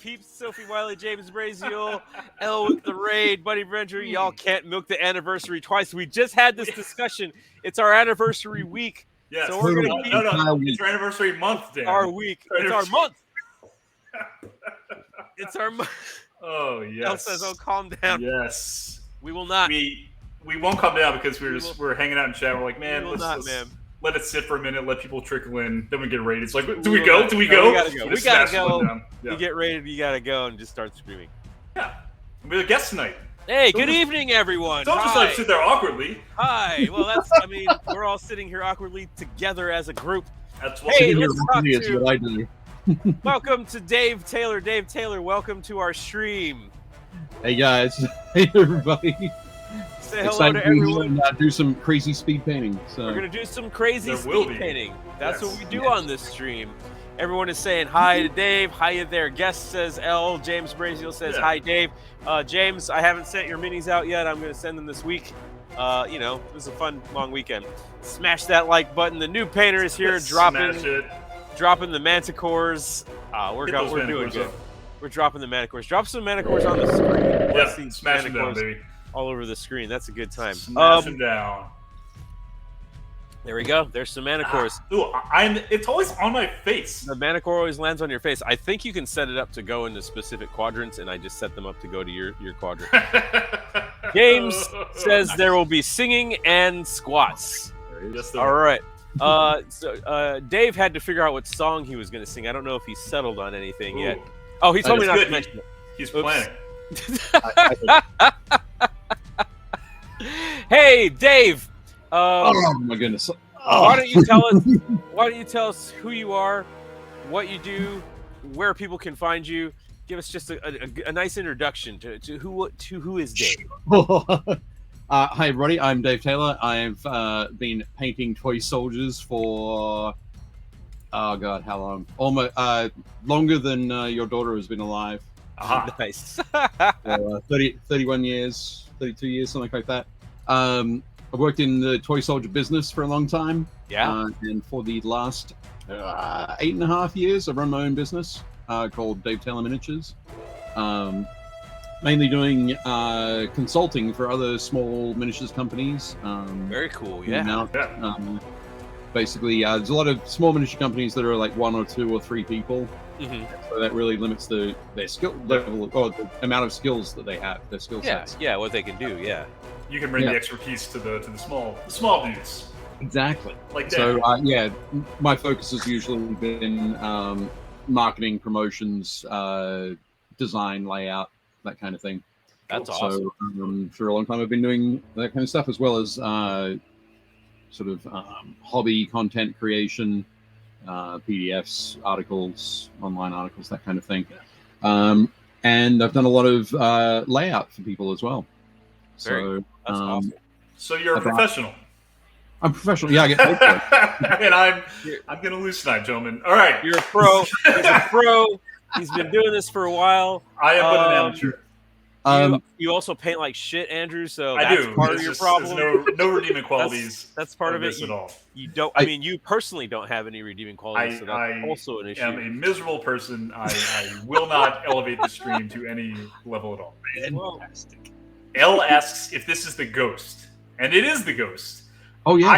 peeps? Sophie Wiley, James Braziel, L with the raid, Buddy Brencher. Y'all can't milk the anniversary twice. We just had this discussion. It's our anniversary week. Yes. So we're going to keep it's our anniversary month, Dan. Our week. It's our month. It's our month. Oh, yes. Elle says, oh, calm down. Yes. We will not. We won't calm down because we're hanging out in chat. We're like, man, let's let it sit for a minute, let people trickle in, then we get raided. It's like, do we go? We gotta go. We gotta go. Yeah. You get raided, you gotta go and just start screaming. Yeah. We're a guest tonight. Hey, good evening, everyone. Don't just like sit there awkwardly. Hi. Well, we're all sitting here awkwardly together as a group. That's what let's talk to... what I do. Welcome to Dave Taylor. Dave Taylor, welcome to our stream. Hey, guys. Hey, everybody. Say hello to everyone. Do some crazy speed painting. So. We're going to do some crazy speed painting. That's what we do on this stream. Everyone is saying hi to Dave. Hi there. Guest says L. James Braziel says hi, Dave. James, I haven't sent your minis out yet. I'm going to send them this week. It was a fun, long weekend. Smash that like button. The new painter is here dropping the manticores. We're doing good. We're dropping the manticores. Drop some manticores on the screen. Yeah, smash them down, baby. All over the screen. That's a good time. Smash them down. There we go. There's some manticores. It's always on my face. The manicore always lands on your face. I think you can set it up to go into specific quadrants, and I just set them up to go to your quadrant. James says there will be singing and squats. All right. So Dave had to figure out what song he was going to sing. I don't know if he settled on anything yet. Oh, he told me not to mention it. He's planning. Hey, Dave. Oh my goodness! Why don't you tell us who you are, what you do, where people can find you? Give us just a nice introduction to who is Dave. Hi everybody, I'm Dave Taylor. I've been painting toy soldiers for how long? Almost longer than your daughter has been alive. Nice. 31 years, 32 years, something like that. I've worked in the toy soldier business for a long time. Yeah. And for the last 8.5 years, I've run my own business called Dave Taylor Miniatures. Mainly doing consulting for other small miniatures companies. Very cool, yeah. Basically, there's a lot of small miniature companies that are like 1 or 2 or 3 people. Mm-hmm. So that really limits their skill level or the amount of skills that they have, their skill sets. Yeah, what they can do. Yeah. You can bring the expertise to the small dudes. Exactly. Like that. So my focus has usually been marketing, promotions, design, layout, that kind of thing. That's awesome. So for a long time I've been doing that kind of stuff, as well as hobby content creation, PDFs, articles, online articles, that kind of thing. And I've done a lot of layout for people as well. That's awesome. So you're a professional. I'm professional. Yeah, I get paid for it. And I'm going to lose tonight, gentlemen. All right. You're a pro. He's a pro. He's been doing this for a while. I am but an amateur. You also paint like shit, Andrew. So I that's do. part of your problem. There's no redeeming qualities. That's part of it. At all. You don't. I mean, you personally don't have any redeeming qualities. So that's also an issue. I am a miserable person. I will not elevate the stream to any level at all. Fantastic. L asks if this is the ghost, and it is the ghost. Oh yeah.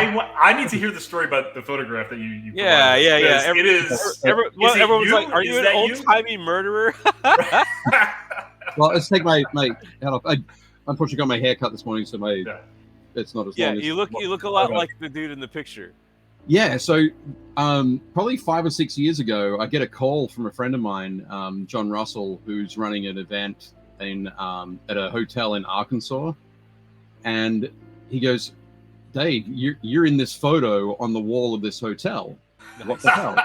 I need to hear the story about the photograph that you Yeah. It is. Everyone's like, "Are you an old-timey murderer?" Well, let's take my head off. I unfortunately got my hair cut this morning, so it's not as long as... you look a lot like the dude in the picture. Yeah, so probably 5 or 6 years ago, I get a call from a friend of mine, John Russell, who's running an event in at a hotel in Arkansas, and he goes, "Dave, you're in this photo on the wall of this hotel. What the hell?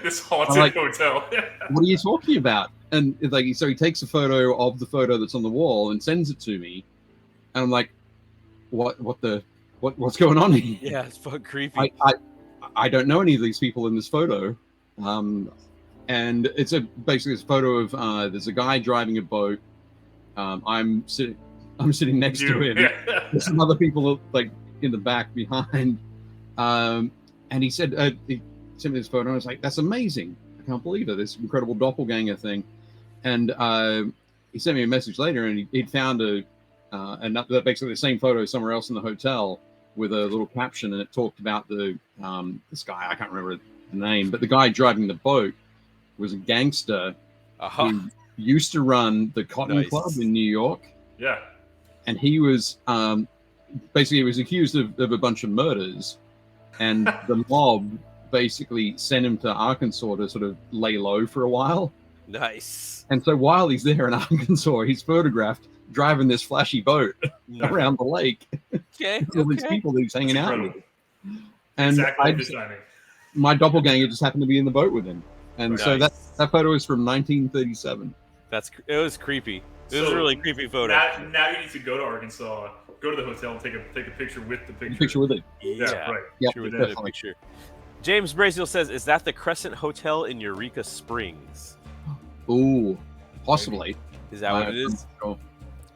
This haunted hotel. What are you talking about?" And so he takes a photo of the photo that's on the wall and sends it to me, and I'm like, what's going on here? Yeah, it's fucking creepy. I don't know any of these people in this photo, and it's basically a photo of there's a guy driving a boat. I'm sitting next to him. There's some other people like in the back behind, and he said he sent me this photo, and I was like, "That's amazing! I can't believe it! This incredible doppelganger thing." And he sent me a message later, and he'd found basically the same photo somewhere else in the hotel with a little caption, and it talked about this guy. I can't remember the name, but the guy driving the boat was a gangster who used to run the Cotton Club in New York. Yeah. And he was basically was accused of a bunch of murders, and the mob basically sent him to Arkansas to sort of lay low for a while. Nice. And so while he's there in Arkansas, he's photographed driving this flashy boat around the lake. Okay. All these people that he's hanging out with. And exactly my doppelganger just happened to be in the boat with him. And so that photo is from 1937. It was creepy. It was a really creepy photo. Now you need to go to Arkansas, go to the hotel, and take a picture with the picture. Picture with it. Yeah, right. Yeah, picture. James Braziel says, "Is that the Crescent Hotel in Eureka Springs?" Ooh, possibly. Is that what it is? Sure.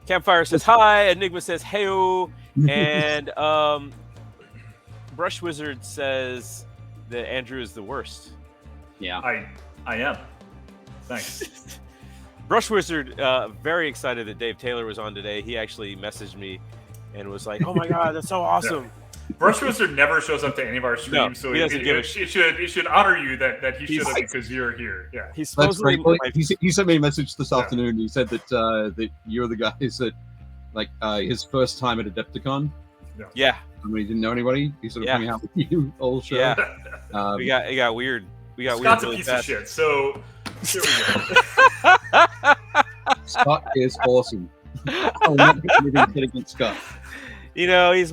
Campfire says hi. Enigma says heyo, and Brush Wizard says that Andrew is the worst. Yeah, I am. Thanks. Brush Wizard, very excited that Dave Taylor was on today. He actually messaged me and was like, "Oh my god, that's so awesome!" Yeah. Brush Wizard never shows up to any of our streams, so it should honor you that he showed up because you're here. Yeah, he's supposedly. He sent me a message this afternoon. He said that you're the guys that his first time at Adepticon. Yeah. I mean, he didn't know anybody. He sort of hung out with you all show. Yeah. It got weird. Scott's a piece of shit. So here we go. Scott is awesome. I'll not get anything against Scott. You know, he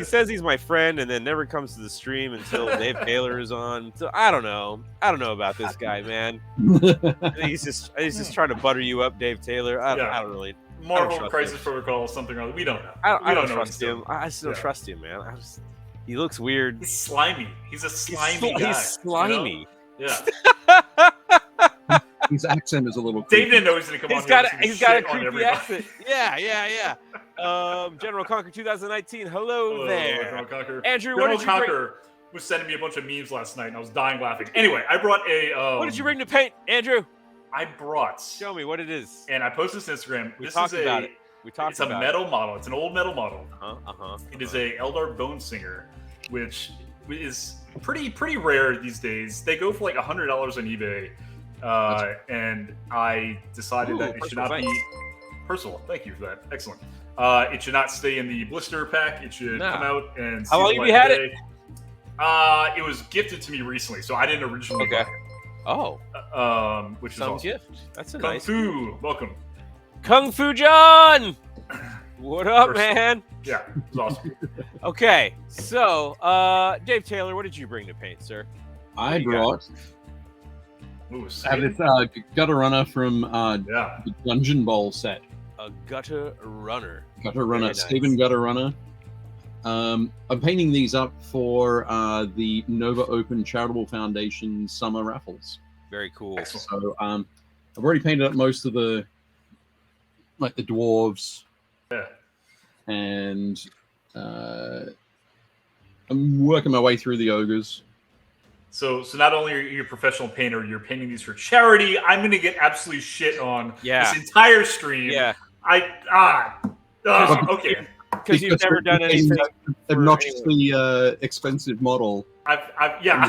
says he's my friend, and then never comes to the stream until Dave Taylor is on. So I don't know about this guy, man. He's just trying to butter you up, Dave Taylor. I don't really. Marvel Crisis Protocol, something or other. We don't know. I don't trust him. I just don't trust him, man. He looks weird. He's slimy. He's a slimy guy. He's slimy. You know? Yeah. His accent is a little creepy. Dave didn't know he was going to come on. He's got a creepy accent. Yeah. General Conquer 2019. Hello there. General Conquer. Andrew, General Conquer was sending me a bunch of memes last night, and I was dying laughing. Anyway, I brought a... what did you bring to paint, Andrew? I brought... Show me what it is. And I posted this on Instagram. We talked about it. It's a metal model. It's an old metal model. It is a Eldar Bone Singer, which is pretty rare these days. They go for like $100 on eBay. And I decided that it should not be... Personal. Thank you for that. Excellent. It should not stay in the blister pack. It should come out and... How long have you had it? It was gifted to me recently, so I didn't originally buy it. Oh. Which is some awesome. gift. That's a Kung nice Fu, welcome. Kung Fu John! What up, man? Yeah, it was awesome. Okay, so Dave Taylor, what did you bring to paint, sir? I brought this Gutter Runner from the Dungeon Bowl set. A Gutter Runner. Gutter Runner, Stephen Gutter Runner. I'm painting these up for the Nova Open Charitable Foundation summer raffles. Very cool. Excellent. So I've already painted up most of the dwarves. Yeah. And I'm working my way through the ogres. So not only are you a professional painter, you're painting these for charity. I'm going to get absolutely shit on this entire stream. Yeah. Okay. Because you've never done anything. Obnoxiously expensive model. Painting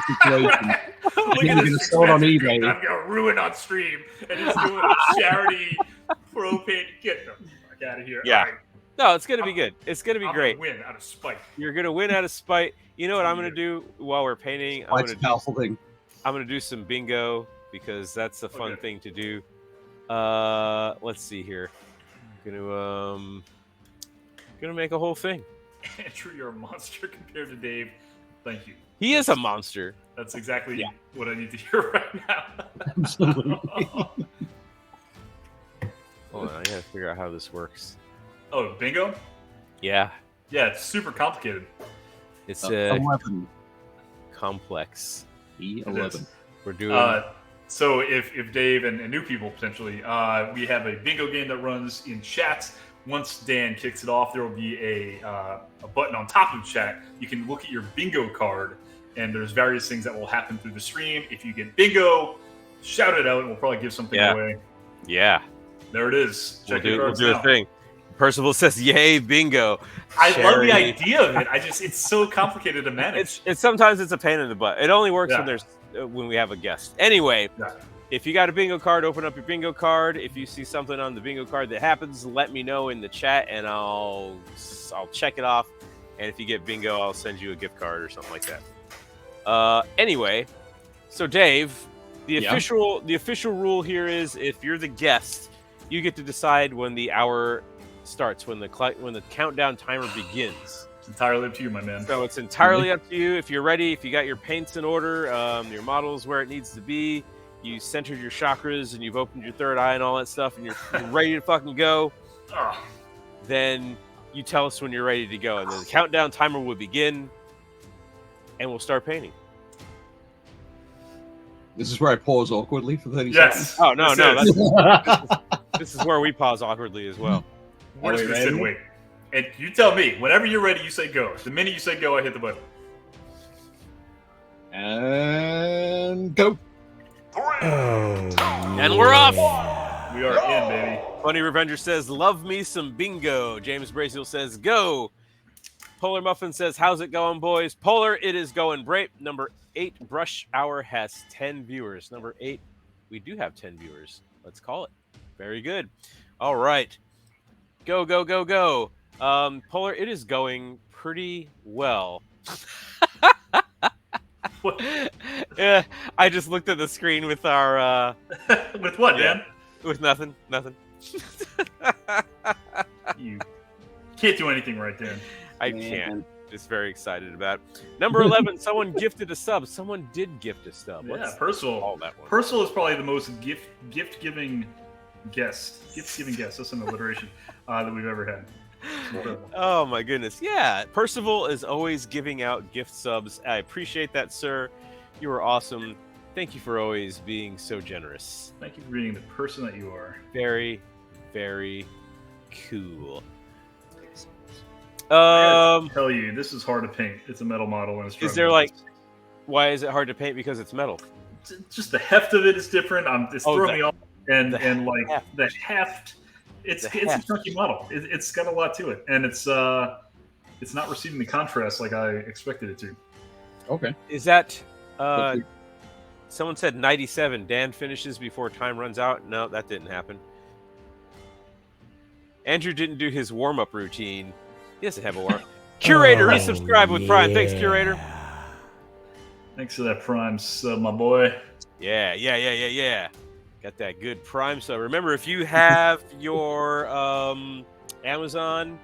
situation. Look at this sell it on eBay. I'm going to ruin on stream and just doing a charity pro paint. Get the fuck out of here. Yeah. Right. No, it's going to be good. It's going to be great. Win out of spite. You're going to win out of spite. You know what I'm going to do while we're painting? I'm going to do some bingo because that's a fun thing to do. Let's see here. I'm gonna make a whole thing. Andrew, you're a monster compared to Dave. Thank you. He is a monster. That's exactly what I need to hear right now. Absolutely. Hold on, I gotta figure out how this works. Oh, bingo? Yeah. Yeah, it's super complicated. It's 11. Complex. E11. We're doing. So if Dave and new people potentially, we have a bingo game that runs in chat. Once Dan kicks it off, there will be a button on top of chat. You can look at your bingo card, and there's various things that will happen through the stream. If you get bingo, shout it out, and we'll probably give something away. Yeah. There it is. Check your We'll cards do now. a thing. Percival says, "Yay, bingo!" I love the Sherry. idea of it. It's so complicated to manage. It's sometimes it's a pain in the butt. It only works when we have a guest. Anyway, if you got a bingo card, open up your bingo card. If you see something on the bingo card that happens, let me know in the chat, and I'll check it off. And if you get bingo, I'll send you a gift card or something like that. Anyway, so Dave, the official rule here is if you're the guest, you get to decide when the hour starts, when the countdown timer begins. It's entirely up to you, my man. So it's entirely up to you. If you're ready, if you got your paints in order, your models where it needs to be, you centered your chakras and you've opened your third eye and all that stuff, and you're ready to fucking go, then you tell us when you're ready to go, and then the countdown timer will begin, and we'll start painting. This is where I pause awkwardly for 30 Yes. seconds. Oh, no. This is where we pause awkwardly as well. We're just going to sit and wait. And you tell me, whenever you're ready, you say go. The minute you say go, I hit the button. And go. And we're off. We are in, baby. Funny Revenger says, "Love me some bingo." James Braziel says, "Go." Polar Muffin says, "How's it going, boys?" Polar, it is going great. Number 8 Brush Hour has 10 viewers. Number 8, we do have 10 viewers. Let's call it. Very good. All right. Go, go, go, go. Polar, it is going pretty well. What? Yeah, I just looked at the screen with our... With what, Dan? With nothing. You can't do anything right, Dan. I can't. Just very excited about it. Number 11, someone gifted a sub. Someone did gift a sub. Yeah, Percival. Percival is probably the most gift-giving guest. Gift-giving guest. That's an alliteration that we've ever had. Oh my goodness. Yeah, Percival is always giving out gift subs. I appreciate that, sir. You are awesome. Thank you for always being so generous. Thank you for being the person that you are. Very, very cool. I tell you, this is hard to paint. It's a metal model, and it's is there like, why is it hard to paint? Because it's metal. Just the heft of it is different. It's throwing me off, and like heft. the heft. It's a chunky model. It's got a lot to it, and it's not receiving the contrast like I expected it to. Okay. Is that someone said 97? Dan finishes before time runs out. No, that didn't happen. Andrew didn't do his warm-up routine. He doesn't have a warm-up. Curator, resubscribe with Prime. Thanks, Curator. Thanks for that Prime sub, my boy. Yeah. Got that good Prime sub. Remember, if you have your Amazon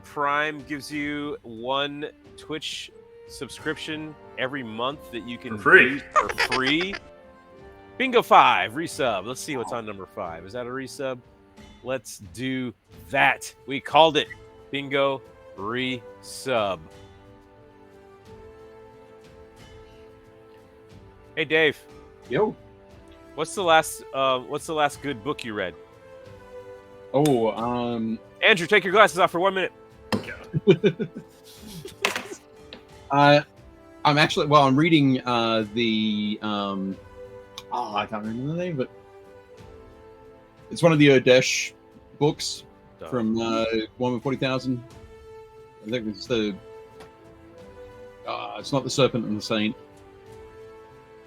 Prime gives you 1 Twitch subscription every month that you can use for free. Bingo 5 resub. Let's see what's on number 5. Is that a resub? Let's do that. We called it. Bingo resub. Hey Dave. Yo. What's the last good book you read? Andrew, take your glasses off for 1 minute. I'm actually I'm reading the I can't remember the name, but it's one of the Odesh books from Warhammer 40,000. I think it's it's not the Serpent and the Saint.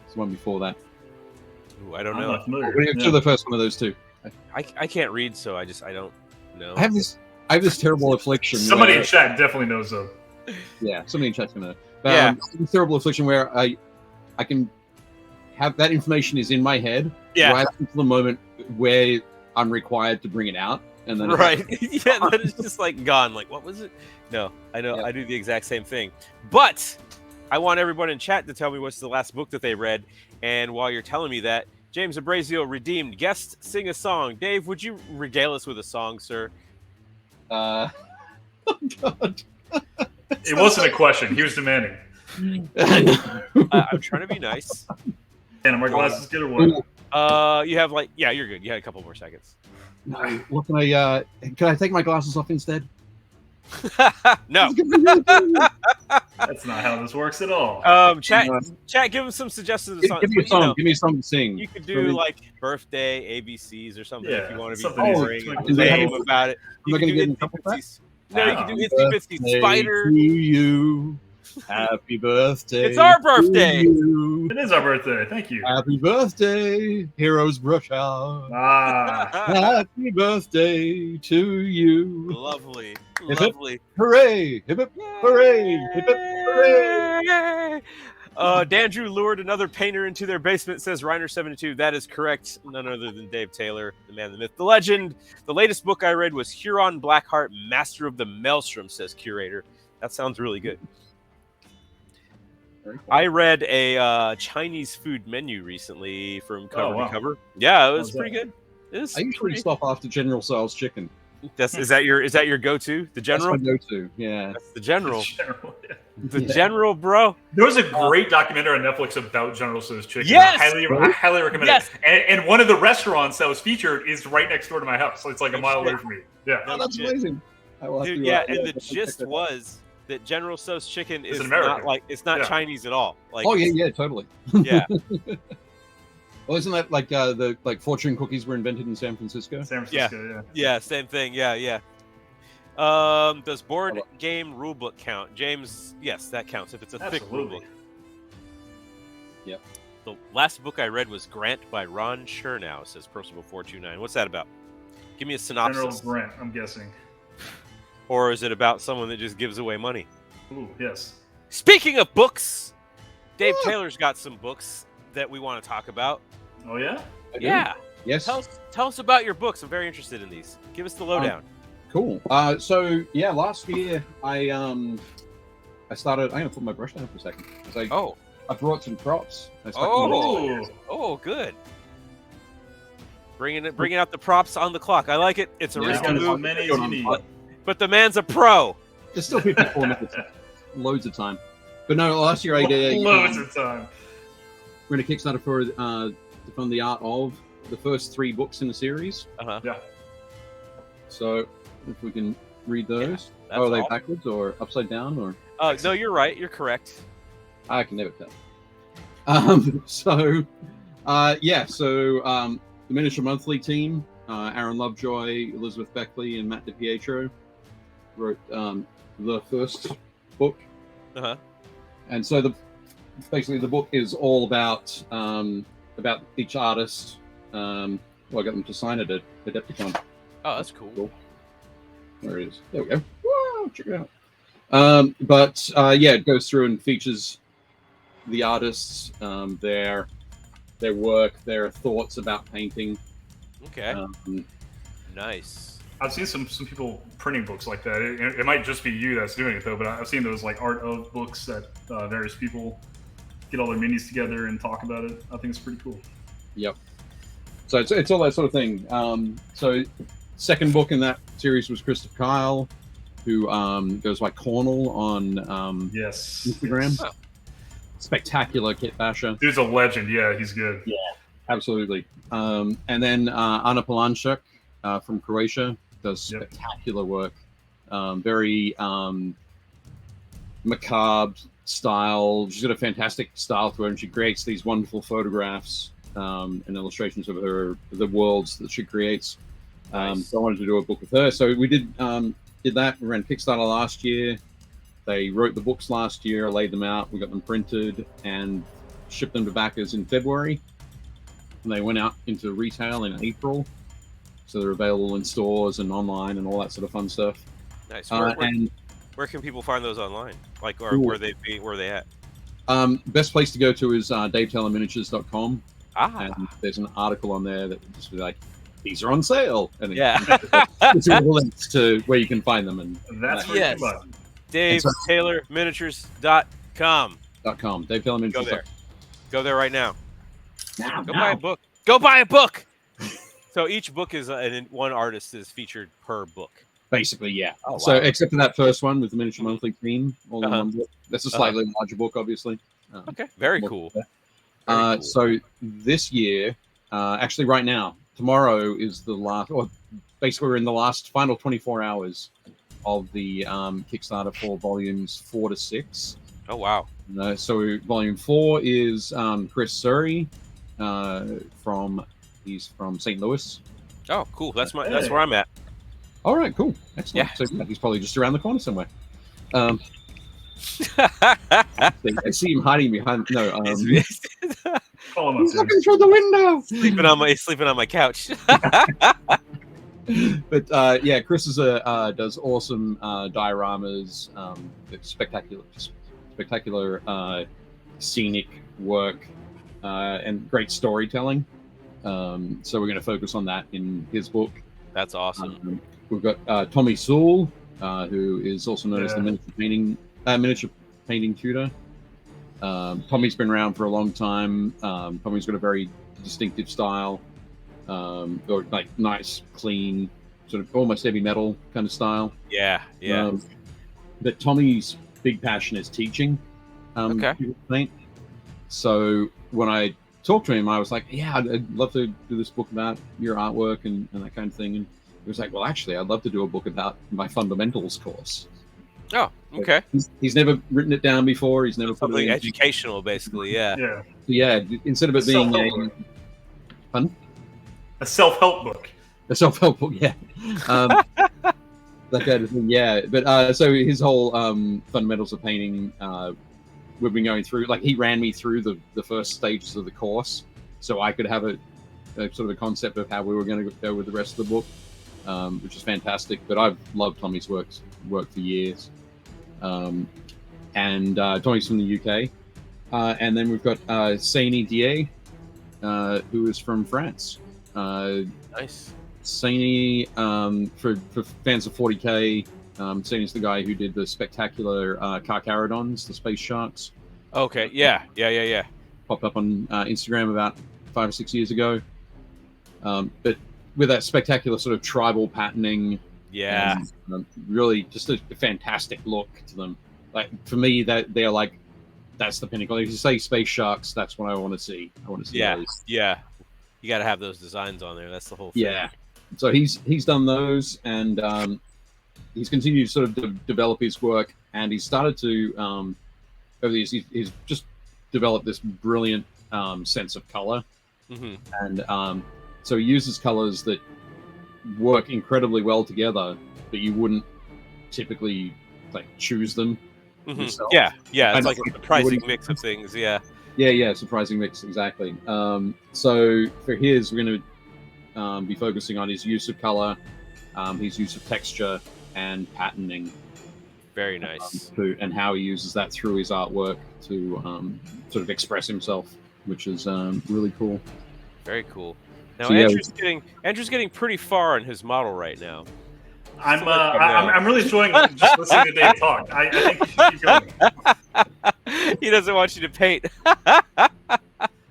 It's the one before that. Ooh, I don't know. It's the first one of those two. I can't read, so I don't know. I have this terrible affliction. Somebody in chat definitely knows though. Yeah, somebody in chat's gonna. But, this terrible affliction where I can have that information is in my head right up until the moment where I'm required to bring it out, and then then it's just like gone. Like, what was it? No, I know. I do the exact same thing, but I want everyone in chat to tell me what's the last book that they read. And while you're telling me that, James Abrazio redeemed guest sing a song. Dave, would you regale us with a song, sir? Oh God. It wasn't a question. He was demanding. I'm trying to be nice. And my glasses good or what? You have you're good. You had a couple more seconds. No, what can I take my glasses off instead? No. That's not how this works at all. Chat, give him some suggestions. Give me a song. Give me something to sing. You could do like birthday ABCs or something if you want to be something boring and lame about it. You can do itsy bitsy. No, you can do itsy bitsy spider. To you. Happy birthday. It's our birthday. It is our birthday. Thank you. Happy birthday, Heroes Brush Out. Happy birthday to you. Lovely. Hip, Lovely. Hooray! Hip, hip, hooray! Hip, hip, hooray! Dandrew lured another painter into their basement, says Reiner72. That is correct. None other than Dave Taylor, the man, the myth, the legend. The latest book I read was Huron Blackheart, Master of the Maelstrom, says Curator. That sounds really good. Cool. I read a Chinese food menu recently from cover to cover. Yeah, it was pretty good. I usually stop after General Tso's chicken. Is that your go-to? The General? That's my go-to, yeah. That's the General. The General, bro. There was a great documentary on Netflix about General Tso's chicken. Yes! I highly recommend it. And one of the restaurants that was featured is right next door to my house. So it's like a mile away from me. Yeah. Oh, that's amazing. Dude, and the gist was that General Tso's chicken is not not Chinese at all. Like, totally. Yeah. Well, isn't that like the fortune cookies were invented in San Francisco? Yeah, same thing. Yeah. Does board game rulebook count? James, yes, that counts if it's a thick rulebook. Yep. The last book I read was Grant by Ron Chernow, says Percival429. What's that about? Give me a synopsis. General Grant, I'm guessing. Or is it about someone that just gives away money? Ooh, yes. Speaking of books, Dave Taylor's got some books that we want to talk about. Oh, yeah? Yeah. Yes. Tell us about your books. I'm very interested in these. Give us the lowdown. Cool. So last year I started. I'm gonna put my brush down for a second. I brought some props. Good. Bringing out the props on the clock. I like it. It's a risky move. But the man's a pro. There's still 54 minutes. Loads of time. But no, last year I did loads of time. We're going to Kickstarter for to fund the art of the first 3 books in the series. Yeah. So if we can read those. Are they backwards or upside down or? No, you're right. You're correct. I can never tell. So the Miniature Monthly team, Aaron Lovejoy, Elizabeth Beckley, and Matt DiPietro wrote the first book. And so basically the book is all about each artist. I got them to sign it at Adepticon. Oh, that's cool. There it is. There we go. Whoa, check it out. It goes through and features the artists, their work, their thoughts about painting. Okay. Nice. I've seen some people printing books like that. It might just be you that's doing it though, but I've seen those like art of books that various people get all their minis together and talk about it. I think it's pretty cool. Yep. So it's all that sort of thing. So second book in that series was Christopher Kyle, who goes by Cornell on Instagram. Yes. Spectacular kit basher. Dude's a legend. Yeah, he's good. Yeah, absolutely. And then Anna Polanchuk from Croatia does spectacular work. Very macabre style. She's got a fantastic style to her, and she creates these wonderful photographs and illustrations of the worlds that she creates. Nice. So I wanted to do a book with her. So we did that. We ran Kickstarter last year. They wrote the books last year, laid them out. We got them printed and shipped them to backers in February. And they went out into retail in April. So they're available in stores and online and all that sort of fun stuff. Nice. Where can people find those online? Like, or where are they at? Best place to go to is DaveTaylorMiniatures.com. And there's an article on there that just be like, these are on sale. And it's all links to where you can find them. And that's DaveTaylorMiniatures.com. DaveTaylorMiniatures.com. Go there right now. Buy a book. Go buy a book. So each book is one artist is featured per book. Basically, yeah. Oh, wow. So except for that first one with the Miniature Monthly theme, all in one book. That's a slightly larger book, obviously. Okay, very cool. So this year, actually right now, tomorrow is the last, or basically we're in the final 24 hours of the Kickstarter for volumes 4 to 6. Oh wow! So volume 4 is Chris Surrey he's from St. Louis. Oh, cool. That's where I'm at. All right, cool, excellent. Yeah. So he's probably just around the corner somewhere. I see him hiding behind. No, He's looking through the window, sleeping on my couch. But Chris does awesome dioramas, spectacular scenic work, and great storytelling. So we're going to focus on that in his book. That's awesome. We've got Tommy Sewell, who is also known as the miniature painting tutor. Tommy's been around for a long time. Tommy's got a very distinctive style, or like nice, clean, sort of almost heavy metal kind of style. Yeah. But Tommy's big passion is teaching people paint. So when I talked to him, I was like, "Yeah, I'd love to do this book about your artwork and that kind of thing." And he was like, "Well, actually, I'd love to do a book about my fundamentals course." Oh, okay. He's never written it down before. He's never something educational, basically. Yeah. Yeah. Instead of it being a self-help book. A self-help book, yeah. That kind of thing, yeah. But so his whole fundamentals of painting, we've been going through. Like he ran me through the first stages of the course, so I could have a sort of a concept of how we were going to go with the rest of the book, which is fantastic. But I've loved Tommy's work for years. And Tommy's from the UK. And then we've got Saini Die, who is from France. Nice. Saini, for fans of 40K, Saini's the guy who did the spectacular Carcharodons, the space sharks. Okay, yeah. Popped up on Instagram about 5 or 6 years ago. But with that spectacular sort of tribal patterning. Yeah. And, really just a fantastic look to them. Like for me, that they're like, that's the pinnacle. If you say space sharks, that's what I want to see. I want to see those. Yeah. You got to have those designs on there. That's the whole thing. Yeah. So he's done those, and he's continued to sort of develop his work, and he's started to over the years, he's just developed this brilliant sense of color. Mm-hmm. And so he uses colors that work incredibly well together, but you wouldn't typically like choose them. Mm-hmm. Yeah, it's like a surprising mix of things. Yeah, surprising mix, exactly. So for his, we're going to be focusing on his use of color, his use of texture, and patterning. Very nice. And how he uses that through his artwork to sort of express himself, which is really cool. Very cool. Now So, Andrew's getting pretty far in his model right now. I'm really enjoying just listening to Dave talk. I think you should keep going. He doesn't want you to paint.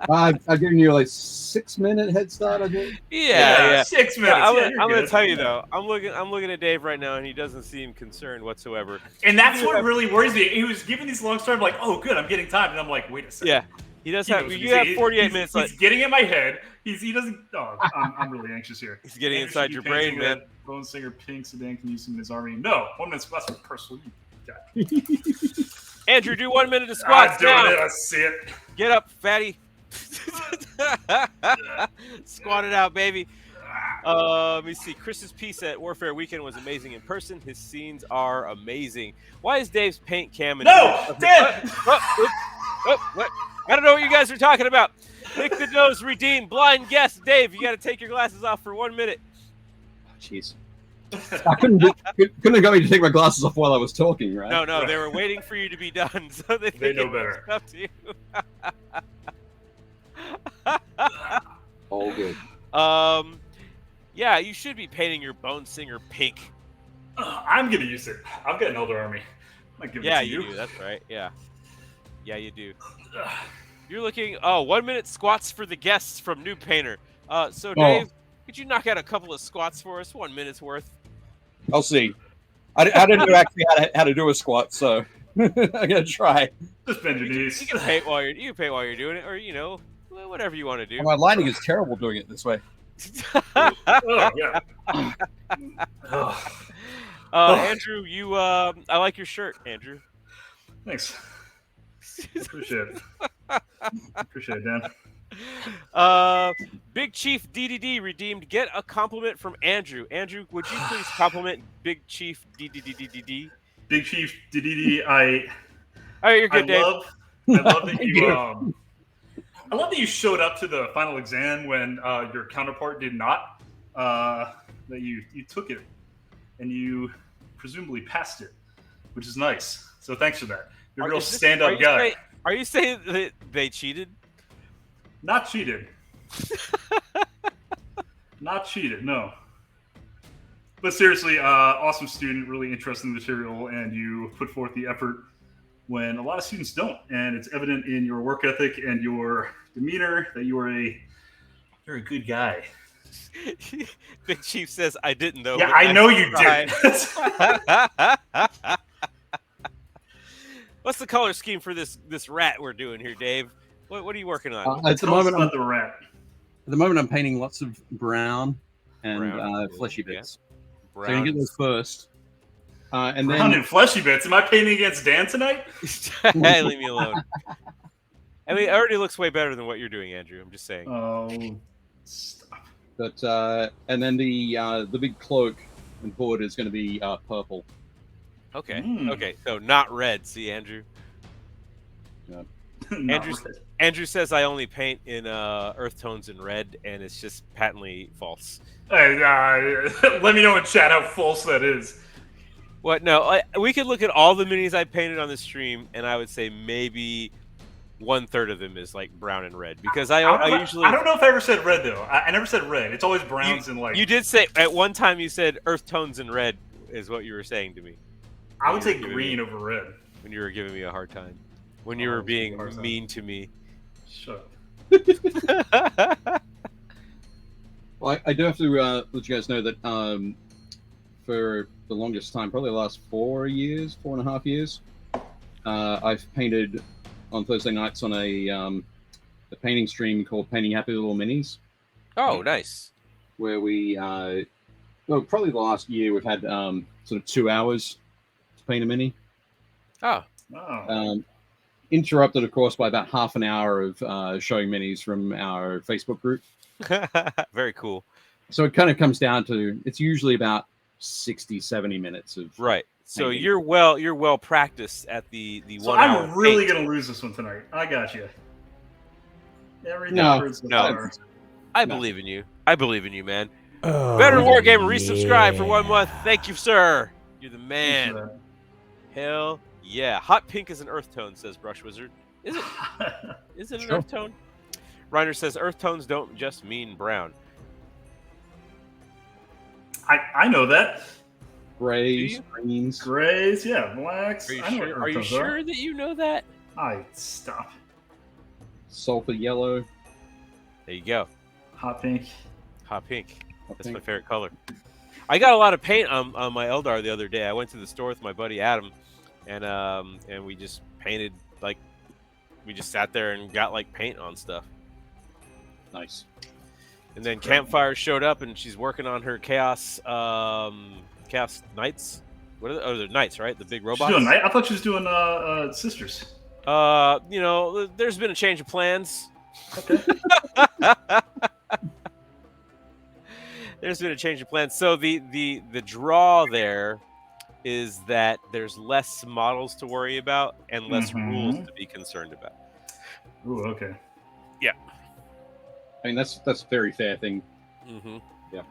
I've given you like 6-minute head start, I think. Yeah. 6 minutes. I'm going to tell you though. I'm looking at Dave right now, and he doesn't seem concerned whatsoever. And that's what really worries me. He was giving these long stories. I'm like, oh, good, I'm getting time, and I'm like, wait a second. Yeah. He does have. You have 48 minutes. He's getting in my head. He doesn't. Oh, I'm really anxious here. He's getting inside your brain, man. Bone Singer Pink Sedan can use him in his army. No, 1 minute squats for personal. Andrew, do 1 minute of squats now. now. I see it. Get up, fatty. Squat it out, baby. Let me see. Chris's piece at Warfare Weekend was amazing in person. His scenes are amazing. Why is Dave's paint cam? No, Dave. What? I don't know what you guys are talking about. Nick the Nose redeemed. Blind guess. Dave, you got to take your glasses off for 1 minute. Jeez. I couldn't have got me to take my glasses off while I was talking, right? No, they were waiting for you to be done, so they know better. Up to you. All good. Yeah, you should be painting your Bone Singer pink. I'm gonna use it. I've got an Elder Army. Yeah, you do. That's right. Yeah, you do. You're looking. Oh, 1 minute squats for the guests from New Painter. So Dave, could you knock out a couple of squats for us? 1 minute's worth. I'll see. I didn't know actually how to do a squat, so I'm gonna try. Just bend your knees. You can paint while you're doing it, or whatever you want to do. My lighting is terrible doing it this way. Oh, yeah. Andrew, you I like your shirt, Andrew. Thanks. Appreciate it. Appreciate it, Dan. Big Chief DDD redeemed. Get a compliment from Andrew. Andrew, would you please compliment Big Chief DDD? Big Chief DDD, I you're good, Dave. I love that you I love that you showed up to the final exam when your counterpart did not. That you took it and you presumably passed it, which is nice. So thanks for that. You're a real stand-up guy. Are you saying that they cheated? Not cheated. Not cheated, no. But seriously, awesome student, really interested in the material, and you put forth the effort when a lot of students don't. And it's evident in your work ethic and your demeanor that you're a good guy. Big Chief says, I didn't, though. Yeah, I know you did. What's the color scheme for this rat we're doing here, Dave? What are you working on? At the moment, about the rat. At the moment, I'm painting lots of brown and fleshy bits. Brown. So you can get those first. And brown then and fleshy bits. Am I painting against Dan tonight? Hey, leave me alone. I mean, it already looks way better than what you're doing, Andrew. I'm just saying. Oh, stop. But and then the big cloak and hood is going to be purple. Okay. Okay. So not red. See, Andrew. Yeah. Andrew says I only paint in earth tones and red, and it's just patently false. Hey, let me know in chat how false that is. What? No, we could look at all the minis I painted on the stream, and I would say maybe 1/3 of them is like brown and red because I usually. I don't know if I ever said red though. I never said red. It's always browns and like. You did say at one time you said earth tones and red is what you were saying to me. I would say green over red. When you were giving me a hard time. When you were being mean to me. Shut up. Well, I do have to let you guys know that for the longest time, probably the last 4.5 years, I've painted on Thursday nights on a painting stream called Painting Happy Little Minis. Oh, nice. Where we, well, probably the last year we've had sort of 2 hours to paint a mini. Oh. Interrupted, of course, by about half an hour of showing minis from our Facebook group. Very cool. So it kind of comes down to, it's usually about 60-70 minutes of right. So painting. you're well practiced at the so 1 hour. I'm really gonna lose this one tonight. I got you. No. I believe in you. I believe in you, man. Veteran Wargamer, resubscribe for 1 month. Thank you, sir. You're the man. Hell yeah. Hot pink is an earth tone, says Brush Wizard. Is it? Is it an earth tone? Reiner says earth tones don't just mean brown. I know that. Grays, greens. Grays, yeah, blacks. Are you sure that you know that? Stop. Sulfur yellow. There you go. Hot pink. Hot pink. That's my favorite color. I got a lot of paint on my Eldar the other day. I went to the store with my buddy Adam, and we just painted, like, we just sat there and got like paint on stuff. Nice. And then Campfire showed up, and she's working on her Chaos Knights. What are they? Oh, they're Knights, right? The big robots. She's doing I thought she was doing Sisters. You know, there's been a change of plans. Okay. There's been a change of plans. So the draw there is that there's less models to worry about and less rules to be concerned about. Ooh, okay. Yeah. I mean, that's a very fair thing. Yeah.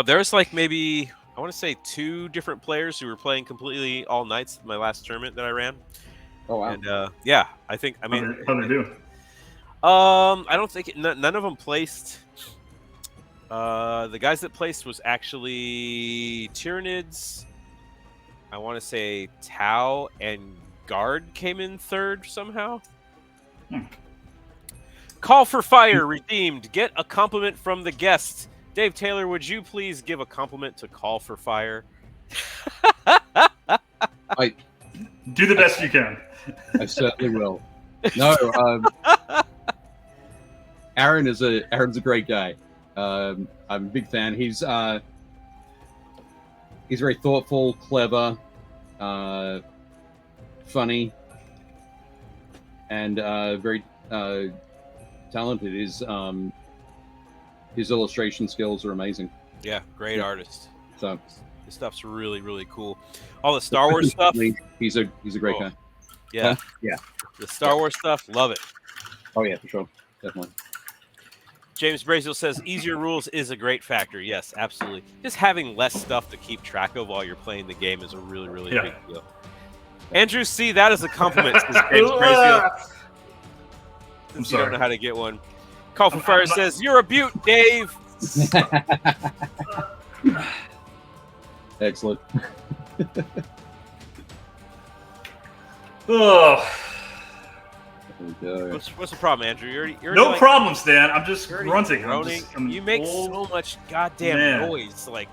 There's like maybe, I want to say 2 different players who were playing completely all nights my last tournament that I ran. Oh, wow. And yeah, I think, I mean. How they do? I don't think, none of them placed. The guys that placed was actually Tyranids. I want to say Tau and Guard came in 3rd somehow. Call for Fire redeemed. Get a compliment from the guest. Dave Taylor, would you please give a compliment to Call for Fire? I do the best you can. I certainly will. No, Aaron's a great guy. I'm a big fan. He's He's very thoughtful, clever, funny, and very talented. His illustration skills are amazing. Yeah, great artist. So this stuff's really, really cool. All the Star Wars stuff. He's a great guy. Yeah, yeah. The Star Wars stuff, love it. Oh yeah, for sure, definitely. James Braziel says easier rules is a great factor. Yes, absolutely. Just having less stuff to keep track of while you're playing the game is a really, really big deal. Andrew, see, that is a compliment, says James Braziel. Since you don't know how to get one. Call for Fire says, you're a beaut, Dave. Excellent. Oh. What's the problem, Andrew? You're no problems, Dan. I'm just grunting. You make so much goddamn noise, like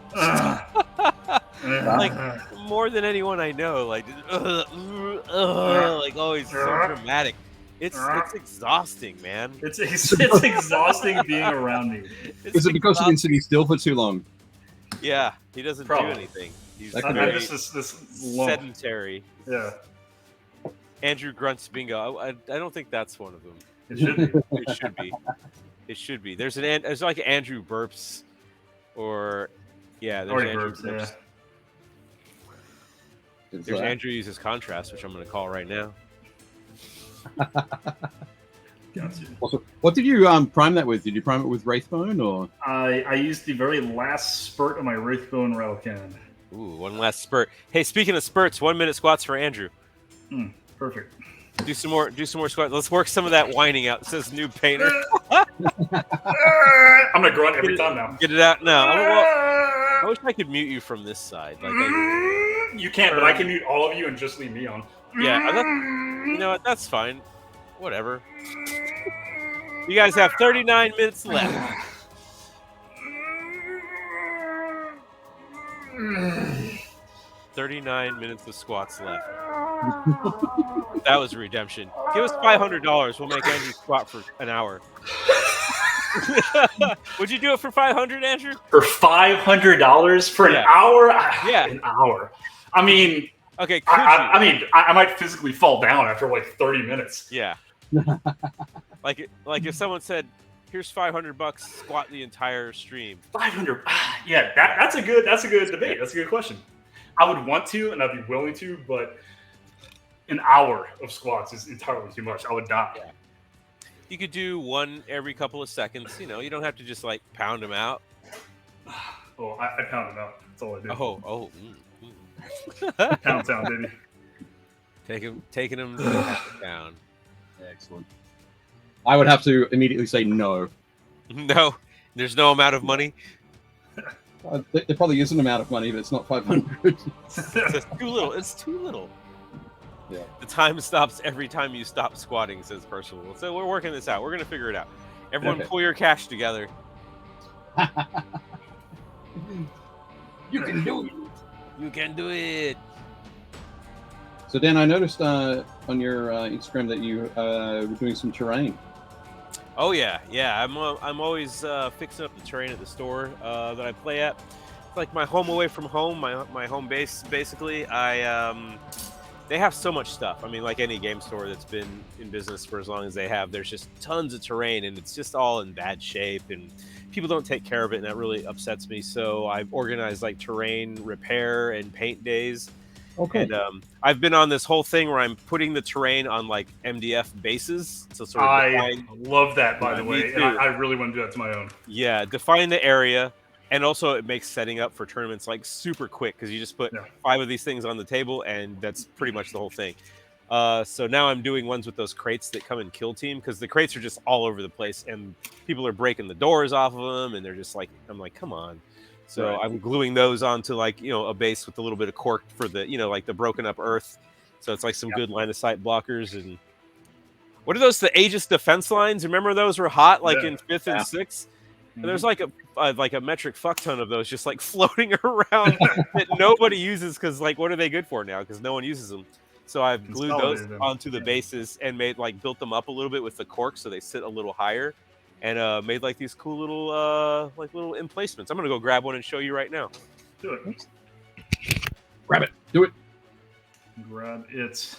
more than anyone I know. Like, like always so dramatic. It's exhausting, man. It's exhausting being around me. Is it because you've been sitting still for too long? Yeah, he doesn't do anything. He's very sedentary. Yeah. Andrew grunts bingo. I don't think that's one of them. It should be. It should be. It should be. There's like Andrew burps, or there's Andrew burps. Yeah. There's Andrew uses contrast, which I'm going to call right now. Gotcha. Also, what did you prime that with? Did you prime it with Wraithbone or? I used the very last spurt of my Wraithbone rattle cannon. Ooh, one last spurt. Hey, speaking of spurts, 1 minute squats for Andrew. Perfect. Do some more squats. Let's work some of that whining out. It says new painter. I'm gonna grunt every time now. Get it out now. I wish I could mute you from this side. Like you can't, but I can mute all of you and just leave me on. Yeah, you know what? That's fine. Whatever. You guys have 39 minutes left. 39 minutes of squats left. That was redemption. Give us $500. We'll make Andrew squat for an hour. Would you do it for $500, Andrew? For $500 for an hour? Yeah, an hour. I mean, okay. I might physically fall down after like 30 minutes. Yeah. like if someone said, "Here's $500, squat the entire stream." 500. Yeah, that's a good debate. That's a good question. I would want to, and I'd be willing to, but an hour of squats is entirely too much. I would die. Yeah. You could do one every couple of seconds. You know, you don't have to just like pound them out. Oh, I pound them out. That's all I do. Pound town, baby. Taking them down. Excellent. I would have to immediately say no. No, there's no amount of money. There probably is an amount of money, but it's not 500. It's too little. It's too little. Yeah. The time stops every time you stop squatting, says Percival. So we're working this out. We're going to figure it out. Everyone pull your cash together. You can do it. You can do it. So Dan, I noticed on your Instagram that you were doing some terrain. Oh yeah. I'm always fixing up the terrain at the store that I play at. It's like my home away from home, my home base basically. They have so much stuff. I mean, like any game store that's been in business for as long as they have, there's just tons of terrain, and it's just all in bad shape, and people don't take care of it, and that really upsets me. So I've organized like terrain repair and paint days. Okay. And I've been on this whole thing where I'm putting the terrain on like MDF bases. So sort of I love that, by the way, and I really want to do that to my own. Yeah, define the area. And also, it makes setting up for tournaments like super quick because you just put 5 of these things on the table, and that's pretty much the whole thing. So now I'm doing ones with those crates that come in Kill Team because the crates are just all over the place, and people are breaking the doors off of them, and they're just like, I'm like, come on. So I'm gluing those onto like a base with a little bit of cork for the like the broken up earth. So it's like some good line of sight blockers. And what are those? The Aegis defense lines? Remember those were hot like in 5th and 6th. And there's like a metric fuck ton of those just like floating around that nobody uses because like what are they good for now? Because no one uses them. So I've glued those onto the bases and built them up a little bit with the cork so they sit a little higher, and made like these cool little little emplacements. I'm gonna go grab one and show you right now. Do it. Grab it. Do it. Grab it.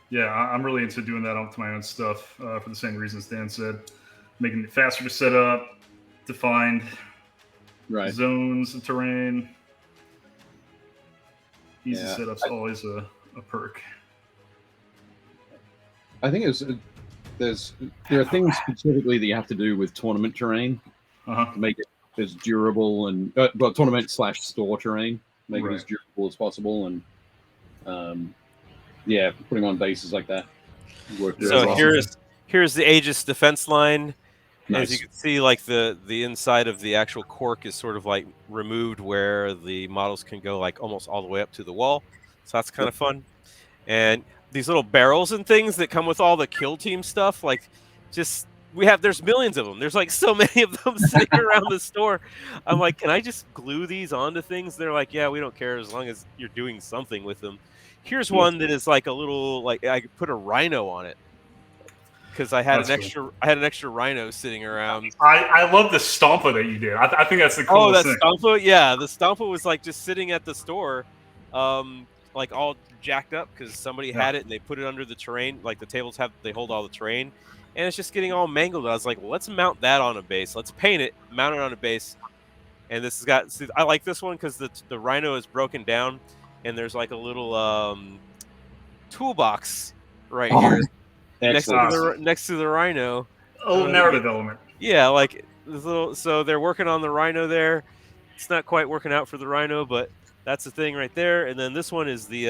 Yeah, I'm really into doing that onto my own stuff for the same reasons Dan said. Making it faster to set up, to find zones of terrain. Easy setup's always a perk. I think there are things specifically that you have to do with tournament terrain to make it as durable and tournament/store terrain, make it as durable as possible, and putting on bases like that. So here's the Aegis defense line. Nice. As you can see, like the inside of the actual cork is sort of like removed where the models can go like almost all the way up to the wall. So that's kind of fun. And these little barrels and things that come with all the kill team stuff, like there's millions of them. There's like so many of them sitting around the store. I'm like, can I just glue these onto things? They're like, yeah, we don't care as long as you're doing something with them. Here's one that is like a little, like I could put a rhino on it because I had an extra rhino sitting around. I love the Stompa that you did. I think that's the coolest thing. Stompa, yeah, the Stompa was like just sitting at the store, like all jacked up because somebody had it and they put it under the terrain. Like the tables they hold all the terrain, and it's just getting all mangled. I was like, well, let's mount that on a base. Let's paint it, mount it on a base. And this has got. See, I like this one because the rhino is broken down, and there's like a little toolbox right here next to the rhino. Oh, narrative element. Yeah, like this little. So they're working on the rhino there. It's not quite working out for the rhino, but that's the thing right there. And then this one is the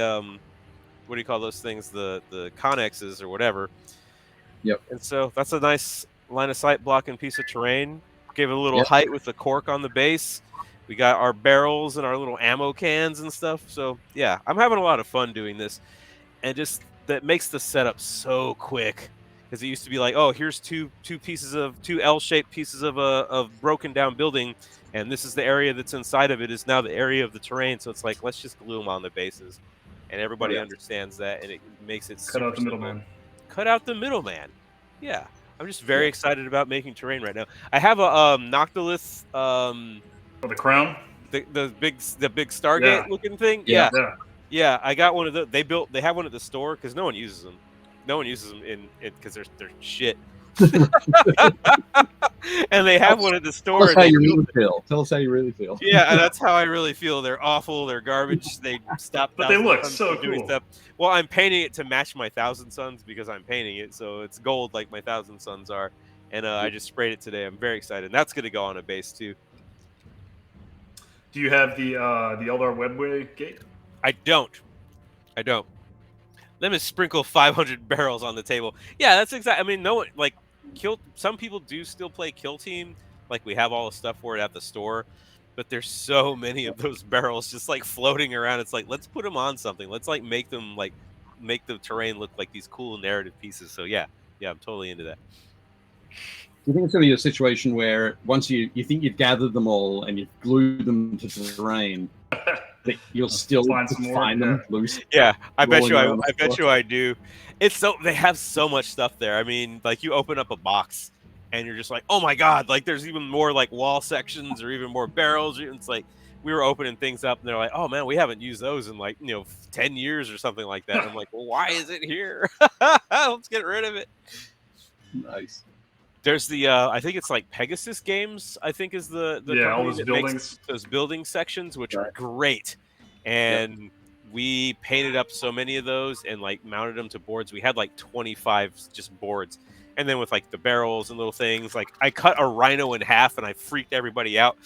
what do you call those things? The connexes or whatever. Yep. And so that's a nice line of sight blocking piece of terrain. Gave it a little height with the cork on the base. We got our barrels and our little ammo cans and stuff. So yeah, I'm having a lot of fun doing this, and just that makes the setup so quick. Because it used to be like, oh, here's two L-shaped pieces of broken down building, and this is the area that's inside of it is now the area of the terrain. So it's like, let's just glue them on the bases, and everybody understands that, and it makes it cut out the middleman. Cut out the middleman. Yeah, I'm just very excited about making terrain right now. I have a Noctilus. The crown. The big Stargate looking thing. Yeah. I got one of those. They have one at the store because no one uses them. No one uses them in because they're shit. And they have one at the store. Tell us how you really feel. Tell us how you really feel. Yeah, that's how I really feel. They're awful. They're garbage. They stop. But they look so cool. Stuff. Well, I'm painting it to match my Thousand Suns because I'm painting it, so it's gold like my Thousand Suns are. And I just sprayed it today. I'm very excited. And that's going to go on a base too. Do you have the Eldar Webway gate? I don't. Let me sprinkle 500 barrels on the table. Yeah, that's exactly. I mean, no one like some people do still play Kill Team. Like we have all the stuff for it at the store, but there's so many of those barrels just like floating around. It's like, let's put them on something. Let's like make the terrain look like these cool narrative pieces. So yeah, I'm totally into that. Do you think it's going to be a situation where once you think you've gathered them all and you've glued them to the terrain, that you'll still find them loose? Yeah, I bet you I do. It's so they have so much stuff there. I mean, like you open up a box and you're just like, oh my god, like there's even more like wall sections or even more barrels. It's like we were opening things up and they're like, oh man, we haven't used those in like 10 years or something like that. And I'm like, well, why is it here? Let's get rid of it. Nice. There's the I think it's like Pegasus Games. I think is the all those buildings, those building sections, which are great, and we painted up so many of those and like mounted them to boards. We had like 25 just boards, and then with like the barrels and little things. Like I cut a rhino in half and I freaked everybody out.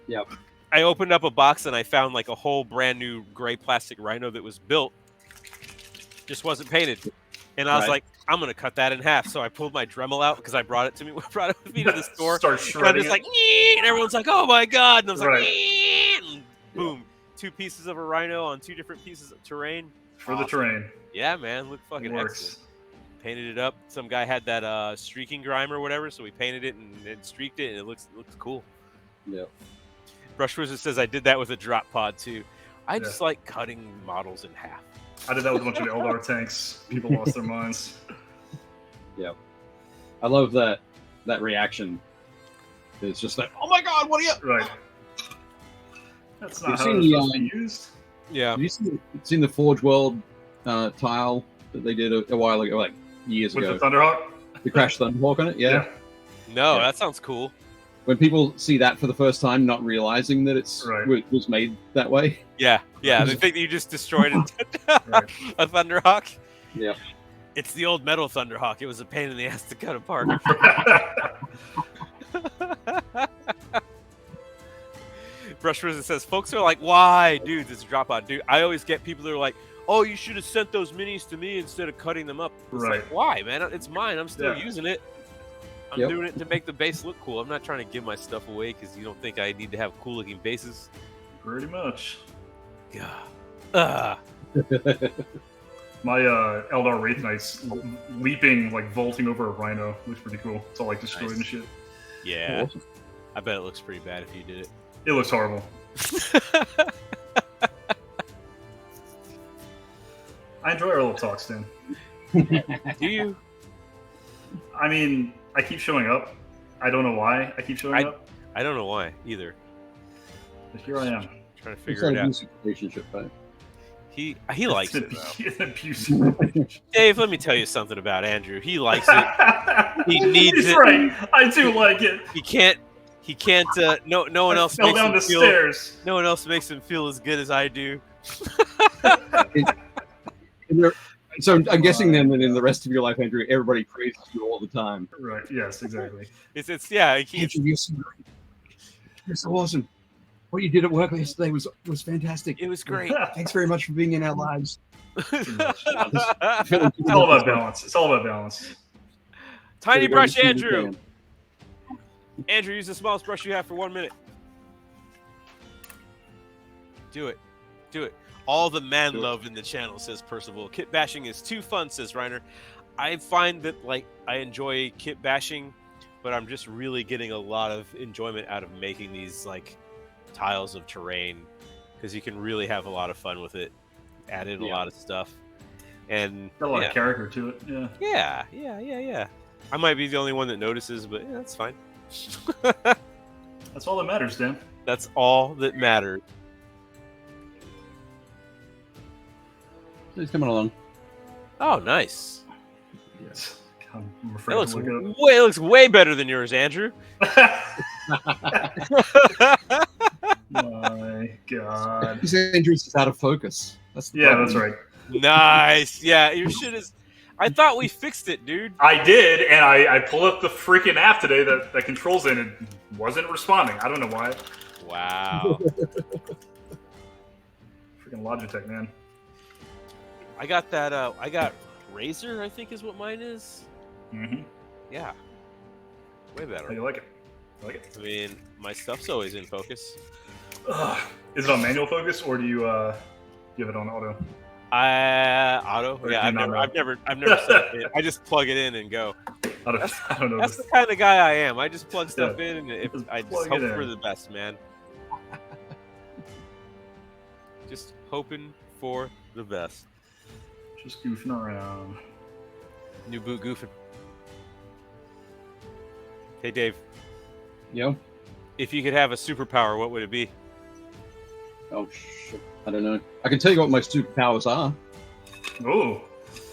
Yep. I opened up a box and I found like a whole brand new gray plastic rhino that was built, just wasn't painted, and I was like, I'm gonna cut that in half. So I pulled my Dremel out because I brought it with me to the store. Start shredding. And I'm just like, and everyone's like, oh my god! And I was like, and boom, 2 pieces of a rhino on 2 different pieces of terrain. For the terrain. Yeah, man, look fucking excellent. Painted it up. Some guy had that streaking grime or whatever, so we painted it and streaked it, and it looks cool. Yeah. Brush Wizard says I did that with a drop pod too. I just like cutting models in half. I did that with a bunch of Eldar tanks. People lost their minds. Yeah. I love that reaction. It's just like, oh my god, what are you? Right. That's not how it's supposed to be used. Yeah. Have you seen the Forge World tile that they did a while ago, like years ago? With the Thunderhawk? The Crash Thunderhawk on it? Yeah. No, that sounds cool. When people see that for the first time, not realizing that it was made that way. Yeah. They think that you just destroyed a Thunderhawk. Yeah. It's the old metal Thunderhawk. It was a pain in the ass to cut apart. Brush Risen says, folks are like, why? Dude, this is a drop out. Dude, I always get people that are like, oh, you should have sent those minis to me instead of cutting them up. It's like, why, man? It's mine. I'm still using it. I'm doing it to make the base look cool. I'm not trying to give my stuff away because you don't think I need to have cool looking bases. Pretty much. God. My Eldar Wraith Knight's leaping, like vaulting over a rhino. Looks pretty cool. It's all like destroyed and shit. Yeah. I bet it looks pretty bad if you did it. It looks horrible. I enjoy our little talks, Dan. Do you? I mean, I keep showing up. I don't know why I keep showing up. I don't know why either. But here I am. Trying to figure it out. Relationship, right? He likes it, though. Abusive. Dave, let me tell you something about Andrew. He likes it. He needs He's it. right. I do like it. He can't. No one else fell makes down him the feel. stairs. No one else makes him feel as good as I do. So I'm guessing then that in the rest of your life, Andrew, everybody praises you all the time. Right. Yes. Exactly. It's You're so awesome. What you did at work yesterday was fantastic. It was great. Thanks very much for being in our lives. It's all about balance. It's all about balance. Tiny brush, Andrew. Andrew, use the smallest brush you have for 1 minute. Do it. All the man love in the channel, says Percival. Kit bashing is too fun, says Reiner. I find that I enjoy kit bashing, but I'm just really getting a lot of enjoyment out of making these tiles of terrain because you can really have a lot of fun with it. Add in a lot of stuff, and got a lot of character to it. Yeah. I might be the only one that notices, but that's fine. That's all that matters, Dan. That's all that matters. He's coming along. Oh, nice. Yes. I'm afraid to look it up. It looks way better than yours, Andrew. My God. Andrew's is out of focus. That's right. Nice. Yeah, your shit is. I thought we fixed it, dude. I did, and I pulled up the freaking app today that controls it, and it wasn't responding. I don't know why. Wow. Freaking Logitech, man. I got that. I got Razer, I think is what mine is. Mm-hmm. Yeah. Way better. How do you like it? I mean, my stuff's always in focus. Is it on manual focus, or do you have it on auto? Auto. Or Yeah, I've never set it in. I just plug it in and go. I don't know. That's the kind of guy I am. I just plug stuff in, and I just hope for the best, man. Just hoping for the best. Just goofing around. New boot goofing. Hey, Dave. Yo. If you could have a superpower, what would it be? Oh, shit. I don't know. I can tell you what my superpowers are. Oh.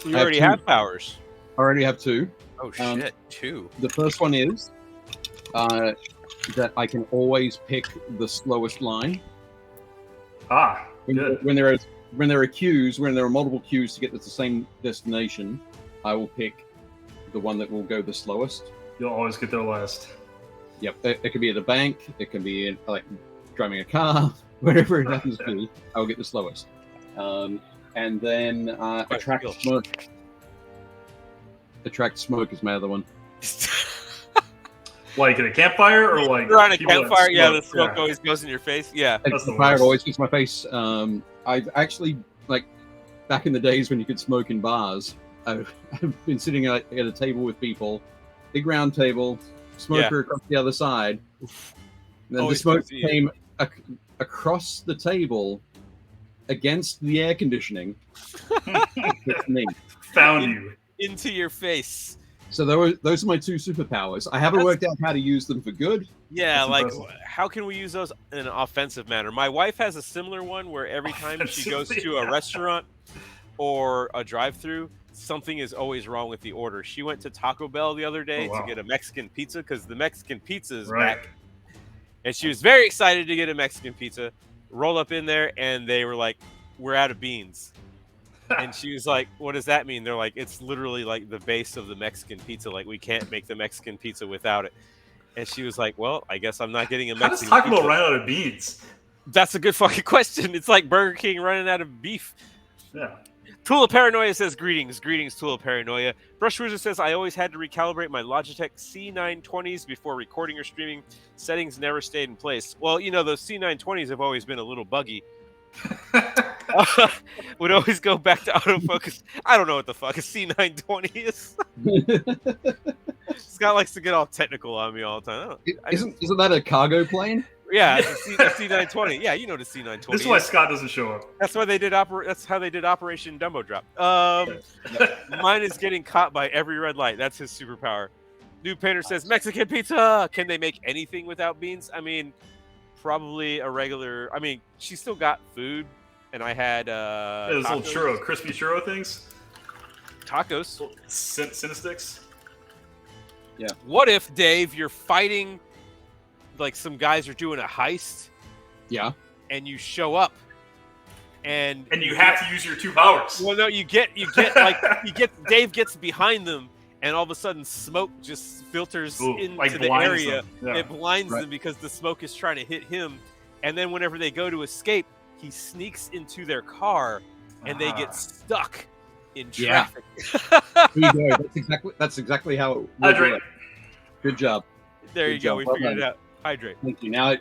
You already have powers. I already have two. Oh, shit. Two. The first one is that I can always pick the slowest line. Good. When there are queues, when there are multiple queues to get to the same destination, I will pick the one that will go the slowest. You'll always get there last. Yep. It could be at a bank. It can be in, driving a car. Whatever it happens to be, I will get the slowest. And then attract smoke. Attract smoke is my other one. Like at a campfire, or like you're on a campfire? Yeah, the smoke always goes in your face. Yeah, the fire always gets my face. I've actually back in the days when you could smoke in bars. I've been sitting at a table with people, big round table, smoker across the other side. And then the smoke came across the table against the air conditioning. Found you into your face. So those are my two superpowers. I haven't worked out how to use them for good. Yeah, like how can we use those in an offensive manner? My wife has a similar one where every time she goes to a restaurant or a drive-through, something is always wrong with the order. She went to Taco Bell the other day to get a Mexican pizza because the Mexican pizza is back. And she was very excited to get a Mexican pizza. Roll up in there, and they were like, "We're out of beans." And she was like, "What does that mean?" They're like, "It's literally like the base of the Mexican pizza. Like, we can't make the Mexican pizza without it." And she was like, "Well, I guess I'm not getting a Mexican pizza." How does Taco Bell run out of beans? That's a good fucking question. It's like Burger King running out of beef. Yeah. Tula Paranoia says, greetings, Tula Paranoia. Brush Wizard says, I always had to recalibrate my Logitech C920s before recording or streaming. Settings never stayed in place. Well, you know, those C920s have always been a little buggy. Would always go back to autofocus. I don't know what the fuck a C920 is. Scott likes to get all technical on me all the time. Isn't that a cargo plane? Yeah, it's a C920. Yeah, you know the C920. This is why Scott doesn't show up. That's why they did That's how they did Operation Dumbo Drop. Mine is getting caught by every red light. That's his superpower. New Painter says Mexican pizza. Can they make anything without beans? I mean, probably a regular. I mean, she still got food, and I had those little crispy churro things. Tacos. Cinesticks. Yeah. What if, Dave, you're fighting? Like some guys are doing a heist, and you show up, and you have to use your two powers. Well, no, you get Dave gets behind them, and all of a sudden smoke just filters into the area. Yeah. It blinds them because the smoke is trying to hit him, and then whenever they go to escape, he sneaks into their car, and they get stuck in traffic. There you go. That's exactly how it works. Good job. There you go. We figured it out. Hydrate. Thank you. Now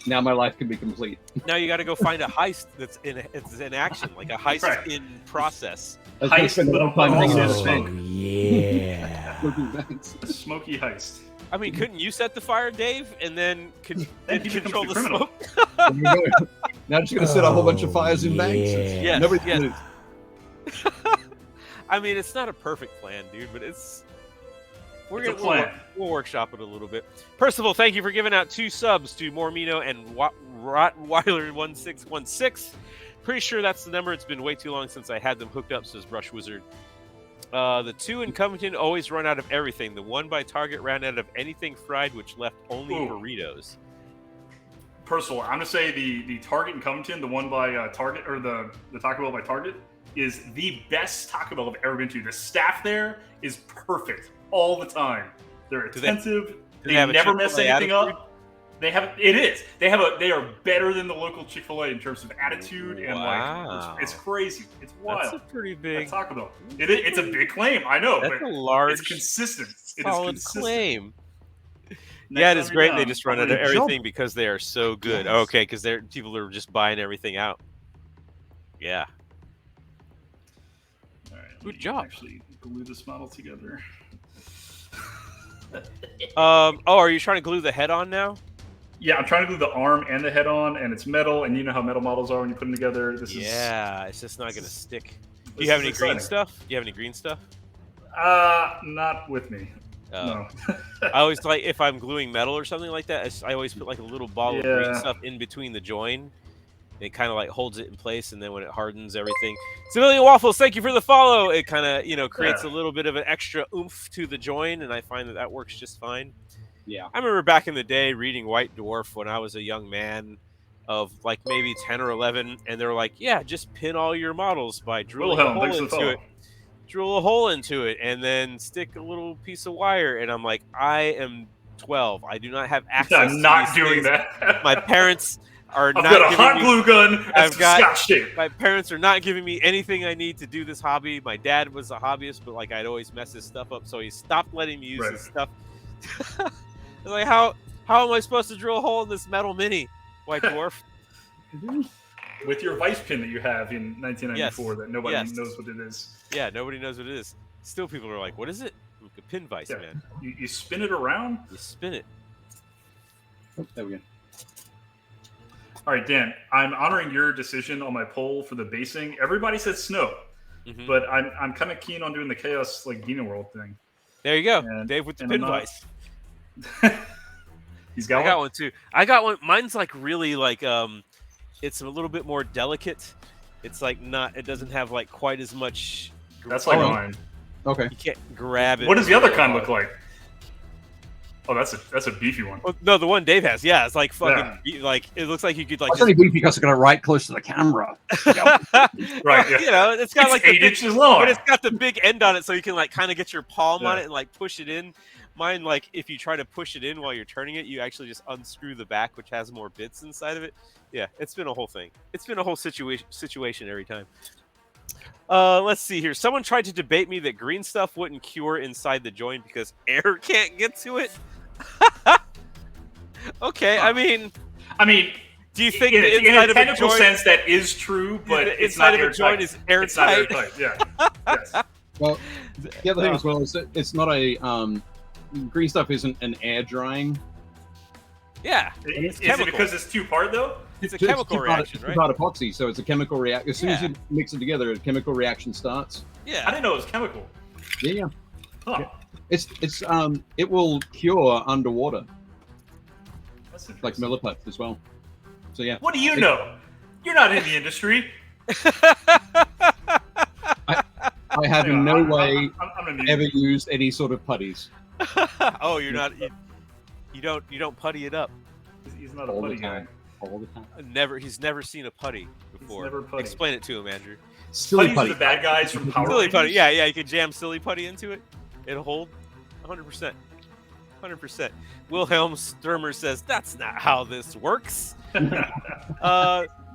my life can be complete. Now you got to go find a heist that's in action, like a heist in process. Heist, yeah. Smoky heist. I mean, couldn't you set the fire, Dave, and then control the smoke? Now just gonna set a whole bunch of fires in banks. Yes. Nobody. I mean, it's not a perfect plan, dude, but we'll workshop it a little bit. Percival, thank you for giving out 2 subs to Mormino and Rottweiler1616. Pretty sure that's the number. It's been way too long since I had them hooked up, says Brush Wizard. The 2 in Covington always run out of everything. The 1 by Target ran out of anything fried, which left only burritos. Percival, I'm going to say the Target in Covington, the 1 by Target, or the Taco Bell by Target, is the best Taco Bell I've ever been to. The staff there is perfect all the time. They're attentive. They never mess anything up. They have it is. They are better than the local Chick-fil-A in terms of attitude and it's crazy. It's wild. That's a pretty big Taco Bell. It's a big claim. I know, that's but a large, it's consistent. Solid claim. Yeah, it is great. They just run out of everything because they are so good. Yes. Okay, because people are just buying everything out. Yeah. All right, good job. Actually, glue this model together. Are you trying to glue the head on now? Yeah, I'm trying to glue the arm and the head on, and it's metal, and you know how metal models are when you put them together. It's just not going to stick. Do you have any green stuff? Not with me. No. I always like, if I'm gluing metal or something like that, I always put like a little ball of green stuff in between the join. It kind of like holds it in place, and then when it hardens everything. Civilian Waffles, thank you for the follow. It kind of, creates a little bit of an extra oomph to the join, and I find that works just fine. Yeah. I remember back in the day reading White Dwarf when I was a young man of like maybe 10 or 11, and they were like, yeah, just pin all your models by drilling a hole into it. Drill a hole into it, and then stick a little piece of wire. And I'm like, I am 12. I do not have access I'm not to doing things. That. My parents are I've not got a hot glue gun. My parents are not giving me anything I need to do this hobby. My dad was a hobbyist, but like I'd always mess his stuff up, so he stopped letting me use his stuff. Like, how am I supposed to drill a hole in this metal mini, White Dwarf? With your vice pin that you have in 1994 that nobody knows what it is. Yeah, nobody knows what it is. Still, people are like, what is it? Like a pin vice, man. You spin it around? You spin it. Oh, there we go. All right, Dan, I'm honoring your decision on my poll for the basing. Everybody said snow, but I'm kind of keen on doing the Chaos like Demon World thing. There you go, And, Dave with the pin vice. He's got I got one too. I got one. Mine's like really like it's a little bit more delicate. It's like not. It doesn't have like quite as much. That's like mine. Okay. You can't grab it. What does the other kind look like? Oh, that's a beefy one. Well, no, the one Dave has. Yeah, it's like fucking like it looks like you could like. It's only beefy because it's got it right close to the camera. Right. Yeah. You know, it's got like 8 inches long, but it's got the big end on it, so you can like kind of get your palm on it and like push it in. Mine, like if you try to push it in while you're turning it, you actually just unscrew the back, which has more bits inside of it. Yeah, it's been a whole thing. It's been a whole situation every time. Let's see here. Someone tried to debate me that green stuff wouldn't cure inside the joint because air can't get to it. Okay, I mean, do you think the inside in a technical sense that is true, but the it's inside not of a joint is airtight? It's not airtight. Yeah. Yes. Well, the other thing as well is that it's not a green stuff isn't an air drying. Yeah. Is it because it's two-part though? It's a chemical reaction, right? It's about epoxy, so it's a chemical reaction. As soon as you mix it together, a chemical reaction starts. Yeah. I didn't know it was chemical. Yeah. Huh. Yeah. It will cure underwater. That's like milliput as well. So yeah. What do you know? You're not in the industry. I have in no way I'm ever used any sort of putties. Oh, you're not. You don't putty it up. He's not a putty guy. All the time. He's never seen a putty before. He's never putty. Explain it to him, Andrew. Silly Putties putty. are the bad guys from Power Silly Rangers. putty. Yeah, you can jam silly putty into it. It'll hold 100%. 100%. Wilhelm Sturmer says, that's not how this works.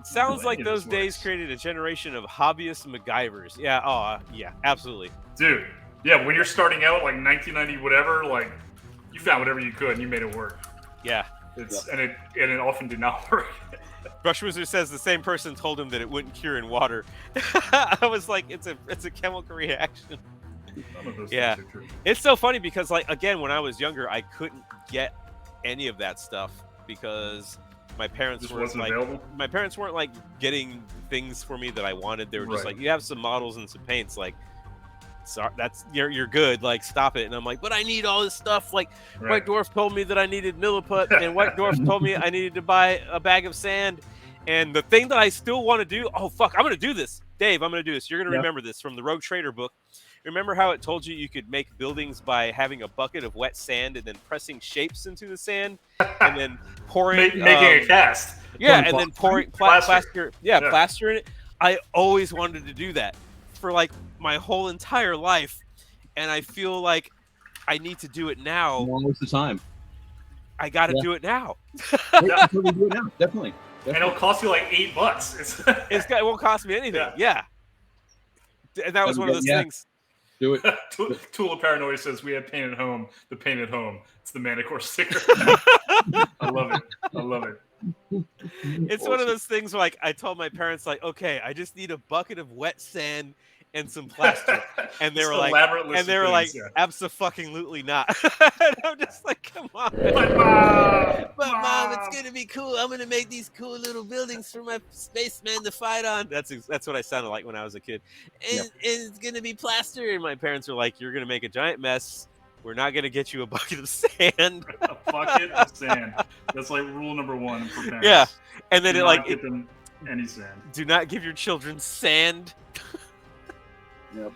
Sounds like those days created a generation of hobbyist MacGyvers. Yeah, yeah, absolutely. Dude, yeah, when you're starting out, like 1990 whatever, like, you found whatever you could and you made it work. Yeah. And it often did not work. Brush Wizard says the same person told him that it wouldn't cure in water. I was like, it's a chemical reaction. None of those yeah, things are true. It's so funny because, like, again, when I was younger, I couldn't get any of that stuff because my parents weren't like getting things for me that I wanted. They were just like, you have some models and some paints, like, so that's you're good. Like, stop it. And I'm like, but I need all this stuff. Like, White Dwarf told me that I needed milliput, and White Dwarf told me I needed to buy a bag of sand. And the thing that I still want to do, oh fuck, I'm gonna do this, Dave. I'm gonna do this. You're gonna remember this from the Rogue Trader book. Remember how it told you could make buildings by having a bucket of wet sand and then pressing shapes into the sand and then pouring making a cast. Yeah, and then pouring plaster. Yeah, plaster in it. I always wanted to do that for like my whole entire life, and I feel like I need to do it now. Now's the time. I got to do it now. Do it now. Definitely. And it'll cost you like $8. It won't cost me anything. Yeah. And that was one of those things. Do it. Tool of Paranoia says we have paint at home. The paint at home. It's the Manicore sticker. I love it. It's one of those things where, like, I told my parents, like, okay, I just need a bucket of wet sand and some plaster, and they were like, abso-fucking-lutely not. And I'm just like, come on, but mom, it's gonna be cool. I'm gonna make these cool little buildings for my spaceman to fight on. That's what I sounded like when I was a kid. And it's gonna be plaster, and my parents were like, you're gonna make a giant mess. We're not gonna get you a bucket of sand. A bucket of sand. That's like rule number 1 for parents. Yeah, and then give them any sand. Do not give your children sand. Yep.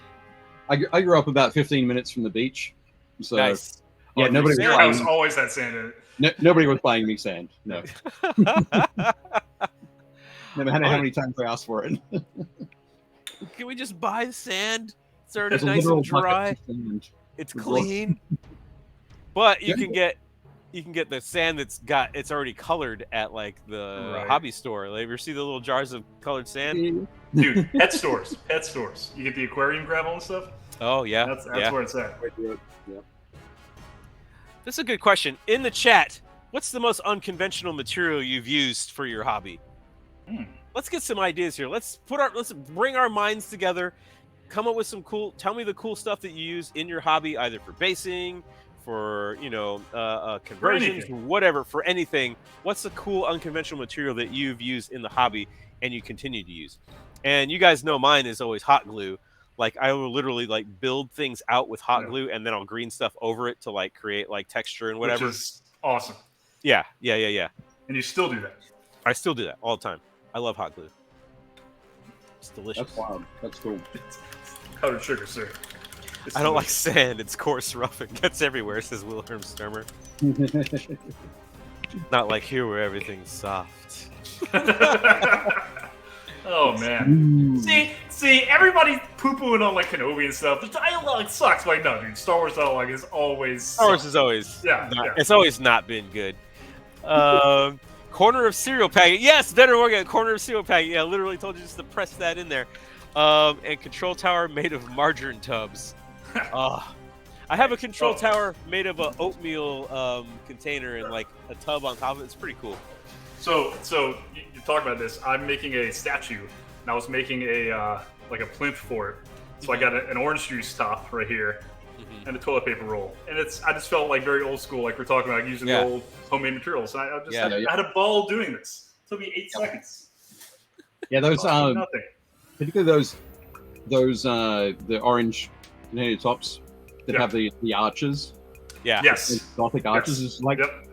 I grew up about 15 minutes from the beach, so nice. Yeah, nobody. Your house always had sand in it. Nobody was buying me sand. No. No matter how many times I asked for it. Can we just buy sand? It's already nice and dry. It's clean. But you can get the sand it's already colored at like the hobby store. Like, ever see the little jars of colored sand? Dude, pet stores. You get the aquarium gravel and stuff. Oh yeah, that's where it's at. Yeah. This is a good question. In the chat, what's the most unconventional material you've used for your hobby? Let's get some ideas here. Let's bring our minds together. Come up with some cool. Tell me the cool stuff that you use in your hobby, either for basing, for conversions, whatever, for anything. What's the cool unconventional material that you've used in the hobby and you continue to use? And you guys know mine is always hot glue. Like I will literally like build things out with hot glue, and then I'll green stuff over it to like create like texture and whatever. Which is awesome. Yeah. And you still do that? I still do that all the time. I love hot glue. It's delicious. That's wild. That's cool. It's powdered sugar, sir. I don't like sand. It's coarse, rough, and gets everywhere, says Wilhelm Sturmer. Not like here where everything's soft. Oh man. See, everybody's poo-pooing on like Kenobi and stuff. The dialogue sucks. Like, no, dude, Star Wars dialogue is always Star Wars is always it's always not been good. Corner of cereal packet. Yes, better Morgan. Corner of cereal packet. Yeah, literally told you just to press that in there. And control tower made of margarine tubs. I have a control tower made of an oatmeal container and like a tub on top of it. It's pretty cool. So you talk about this. I'm making a statue, and I was making a like a plinth for it. So I got an orange juice top right here, and a toilet paper roll. And I just felt like very old school, like we're talking about using the old homemade materials. And I had a ball doing this. It took me 8 seconds. Yeah, those nothing. Particularly those the orange container tops that have the arches. Yeah. Yes. The Gothic arches is like. Yep.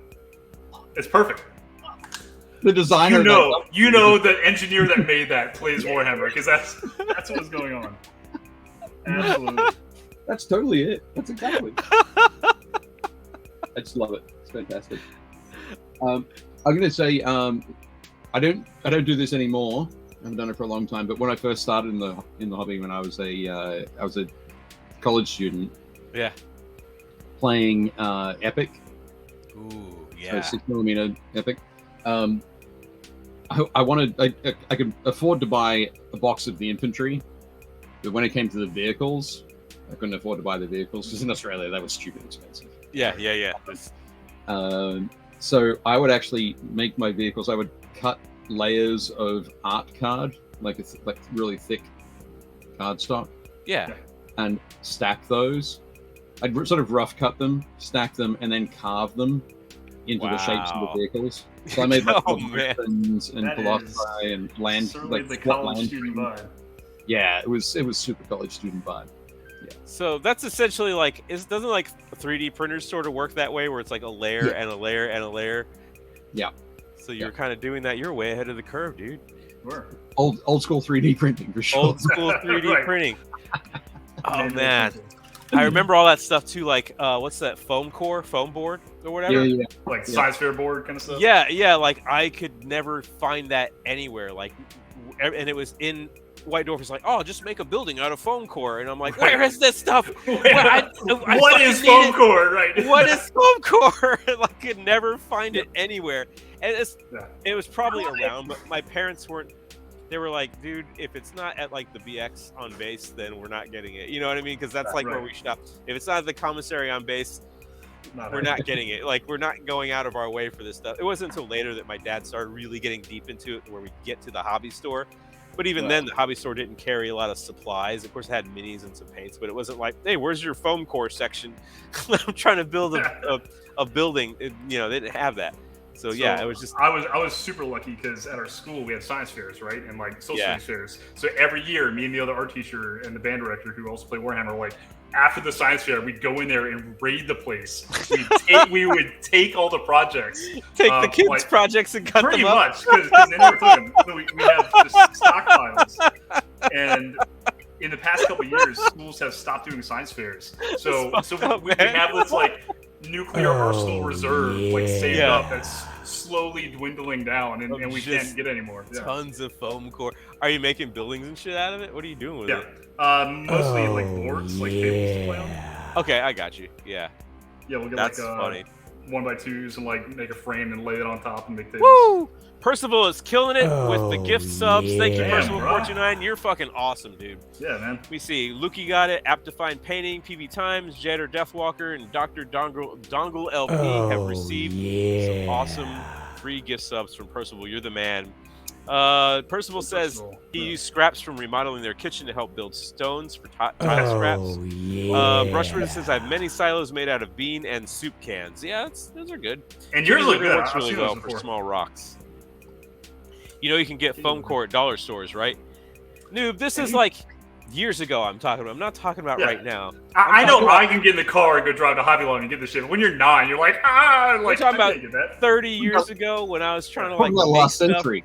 It's perfect. The designer, you know, the engineer that made that plays Warhammer, because that's what was going on. Absolutely. That's totally it. That's exactly. I just love it. It's fantastic. I'm gonna say I don't do this anymore. I haven't done it for a long time. But when I first started in the hobby, when I was a college student, playing Epic. Ooh, yeah. So 6mm Epic. I could afford to buy a box of the infantry, but when it came to the vehicles, I couldn't afford to buy the vehicles because in Australia they were stupid expensive. Yeah. So I would actually make my vehicles. I would cut layers of art card, like really thick cardstock. Yeah. And stack those. I'd sort of rough cut them, stack them, and then carve them into the shapes of the vehicles. So I made like weapons and Colossi and land, like the college student vibe. Yeah, it was super college student vibe. Yeah. So that's essentially like, doesn't like 3D printers sort of work that way, where it's like a layer and a layer and a layer? Yeah. So you're kind of doing that. You're way ahead of the curve, dude. Sure. Old school 3D printing for sure. Old school 3D printing. Oh man. I remember all that stuff too, like what's that, foam board or whatever? Yeah. Like science fair board kind of stuff. Yeah. Like I could never find that anywhere. Like, and it was in White Dwarf. Is like, oh, just make a building out of foam core, and I'm like, where is this stuff? What is foam core? Right? What is foam core? I could never find it anywhere, and it was probably around, but my parents weren't. They were like, dude, if it's not at like the BX on base, then we're not getting it. You know what I mean? Because that's like where we shop. If it's not at the commissary on base, we're not getting it. Like, we're not going out of our way for this stuff. It wasn't until later that my dad started really getting deep into it, where we get to the hobby store. But even then, the hobby store didn't carry a lot of supplies. Of course, it had minis and some paints, but it wasn't like, hey, where's your foam core section? I'm trying to build a building. They didn't have that. So yeah, it was just. I was super lucky because at our school we had science fairs, right, and like social studies fairs. So every year, me and the other art teacher and the band director who also played Warhammer, like after the science fair, we'd go in there and raid the place. We would take all the projects, take the kids' projects and cut them up. Pretty much, because they never took them. So we have just stockpiles, and in the past couple of years, schools have stopped doing science fairs. So we have this like nuclear arsenal reserve like saved up that's slowly dwindling down, and we can't get any more. Tons of foam core. Are you making buildings and shit out of it? What are you doing with it? Mostly like boards, like tables to play on. Okay, I got you. Yeah, we'll get that's like funny. 1x2s and like make a frame and lay it on top and make tables. Woo! Percival is killing it with the gift subs. Thank you, Percival429. You're fucking awesome, dude. Yeah, man. We see Lukey got it, Apt to Find Painting, PB Times, Jetter Deathwalker, and Dr. Dongle LP have received some awesome free gift subs from Percival. You're the man. Percival says he used scraps from remodeling their kitchen to help build stones for tile scraps. Brushwood says I have many silos made out of bean and soup cans. Yeah, those are good. And yours look good. Works really well for small rocks. You know you can get foam core at dollar stores, right? Noob, this is like Years ago, I'm talking about. I'm not talking about right now. I know I can get in the car and go drive to Hobby Lobby and get this shit. When you're 9, you're like, We're talking about 30 years ago when I was trying to like last century.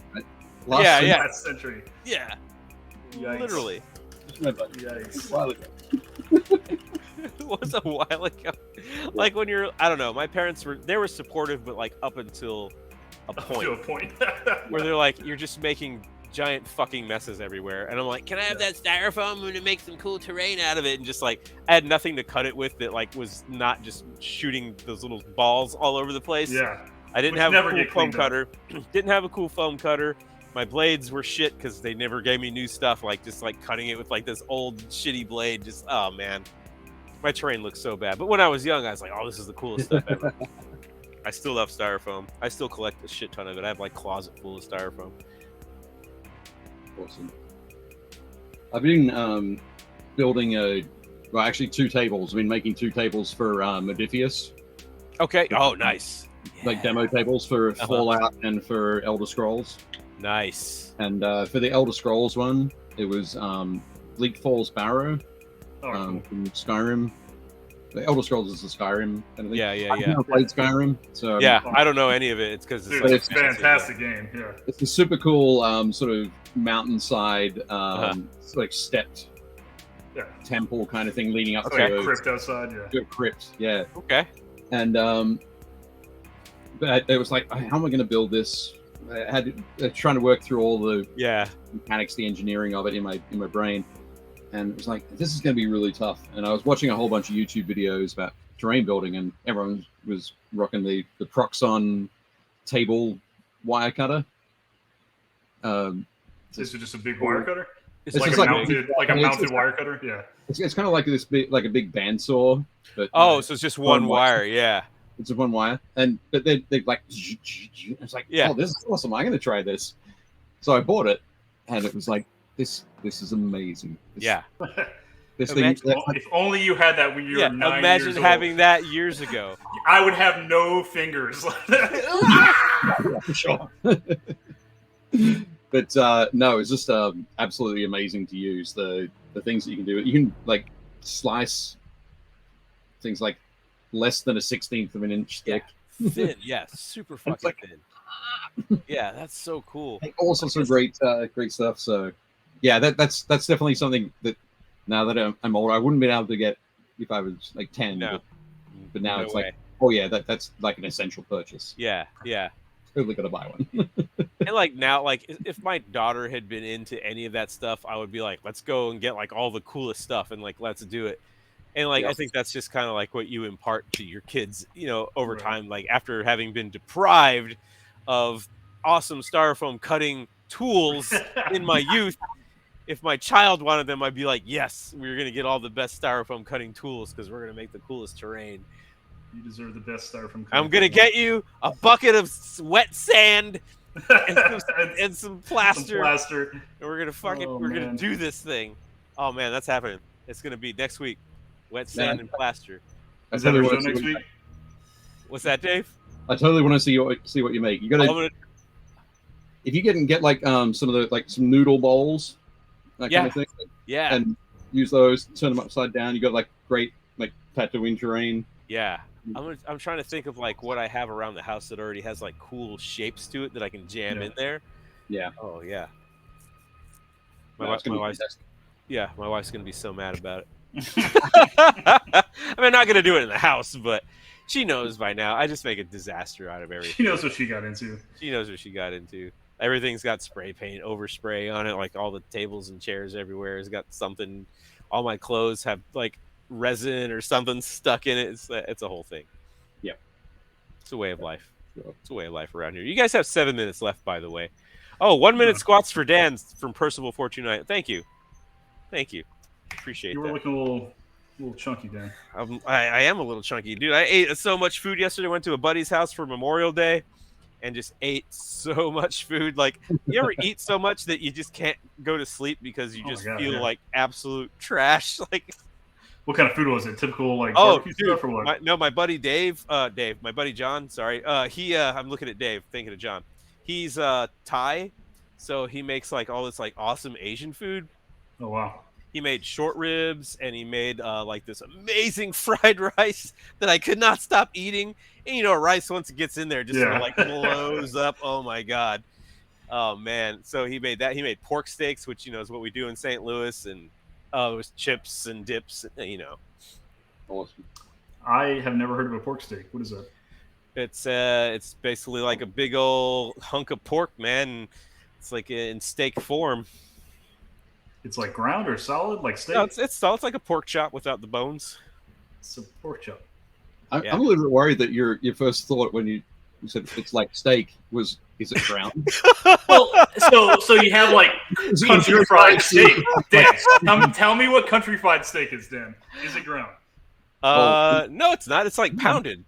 Last century. Yeah. Yikes. Literally. Yikes. A while ago. It was a while ago. Like when you're, I don't know. My parents were supportive, but like up until a point. Where they're like, you're just making giant fucking messes everywhere, and I'm like, can I have that styrofoam? I'm gonna make some cool terrain out of it, and just like I had nothing to cut it with that like was not just shooting those little balls all over the place. Yeah, I didn't have a cool foam cutter. Didn't have a cool foam cutter. My blades were shit because they never gave me new stuff. Like just like cutting it with like this old shitty blade. Just oh man, my terrain looks so bad. But when I was young, I was like, oh, this is the coolest stuff ever. I still love styrofoam. I still collect a shit ton of it. I have like closet full of styrofoam. Awesome. I've been building actually 2 tables. I've been making 2 tables for Modifius. Okay. Oh, nice. Like demo tables for Fallout and for Elder Scrolls. Nice. And for the Elder Scrolls one, it was Bleak Falls Barrow from Skyrim. The Elder Scrolls is the Skyrim kind of thing. Yeah. I've never played Skyrim, so I don't know any of it. It's because it's a fantastic game. Yeah, it's a super cool sort of mountainside, like stepped temple kind of thing leading up to a crypt outside. Yeah, crypt. Yeah. Okay. And but it was like, how am I going to build this? I had trying to work through all the mechanics, the engineering of it in my brain. And it was like, this is going to be really tough. And I was watching a whole bunch of YouTube videos about terrain building, and everyone was rocking the Proxon table wire cutter. This is just a big wire cutter? It's like a mounted wire cutter? Yeah. It's kind of like this big, like a big bandsaw. But, so it's just one wire, yeah. It's just one wire. But they like, it's like, oh, this is awesome. I'm going to try this. So I bought it, and it was like, this is amazing. This thing. If only you had that when you were 9 years old. Imagine having that years ago. I would have no fingers. For sure. But no, it's just absolutely amazing to use the things that you can do. You can like slice things like less than a 1/16 of an inch thick. Thin, super fucking thin. Yeah, that's so cool. All sorts of great stuff. So yeah, that's definitely something that now that I'm older, I wouldn't be able to get if I was like 10. No. But now it's like, oh yeah, that's like an essential purchase. Yeah. Totally gotta buy one. And like now, like if my daughter had been into any of that stuff, I would be like, let's go and get like all the coolest stuff and like let's do it. And like I think that's just kind of like what you impart to your kids, over time. Like after having been deprived of awesome styrofoam cutting tools in my youth, if my child wanted them, I'd be like, yes, we're gonna get all the best styrofoam cutting tools because we're gonna make the coolest terrain. You deserve the best styrofoam. I'm gonna get you a bucket of wet sand and some plaster. And we're gonna we're gonna do this thing. Oh man, that's happening. It's gonna be next week. Wet sand and plaster. Is that our show next week? What's that, Dave? I totally want to see what you make. You gotta. If you get like some of the like some noodle bowls, that kind of thing. Yeah. And use those, turn them upside down. You got like great like Tatooine terrain. Yeah. I'm trying to think of like what I have around the house that already has like cool shapes to it that I can jam in there. Yeah. Oh yeah. My wife's gonna be so mad about it. I mean, I'm not gonna do it in the house, but she knows by now. I just make a disaster out of everything. She knows what she got into. Everything's got spray paint, overspray on it. Like all the tables and chairs everywhere has got something. All my clothes have like resin or something stuck in it. It's a whole thing. Yeah, it's a way of life. It's a way of life around here. You guys have 7 minutes left, by the way. Oh, 1 minute squats for Dan from Percival 429. Thank you. Appreciate that. You were looking a little chunky, Dan. I am a little chunky, dude. I ate so much food yesterday. Went to a buddy's house for Memorial Day, and just ate so much food. Like, you ever eat so much that you just can't go to sleep because you just feel like absolute trash? Like, what kind of food was it? Typical like barbecue stuff or what? My buddy Dave, my buddy John. Sorry, I'm looking at Dave, thinking of John. He's Thai, so he makes like all this like awesome Asian food. Oh wow. He made short ribs, and he made like this amazing fried rice that I could not stop eating. And you know, rice once it gets in there, just sort of like blows up. Oh my god! Oh man! So he made that. He made pork steaks, which you know is what we do in St. Louis, and it was chips and dips. You know. Awesome. I have never heard of a pork steak. What is that? It's basically like a big old hunk of pork, man. It's like in steak form. It's like ground or solid, like steak? No, it's solid. It's like a pork chop without the bones. It's a pork chop. I'm a little bit worried that your first thought when you said it's like steak was, is it ground? Well, so you have like country fried steak. Dan, tell me what country fried steak is, Dan. Is it ground? No, it's not. It's like pounded.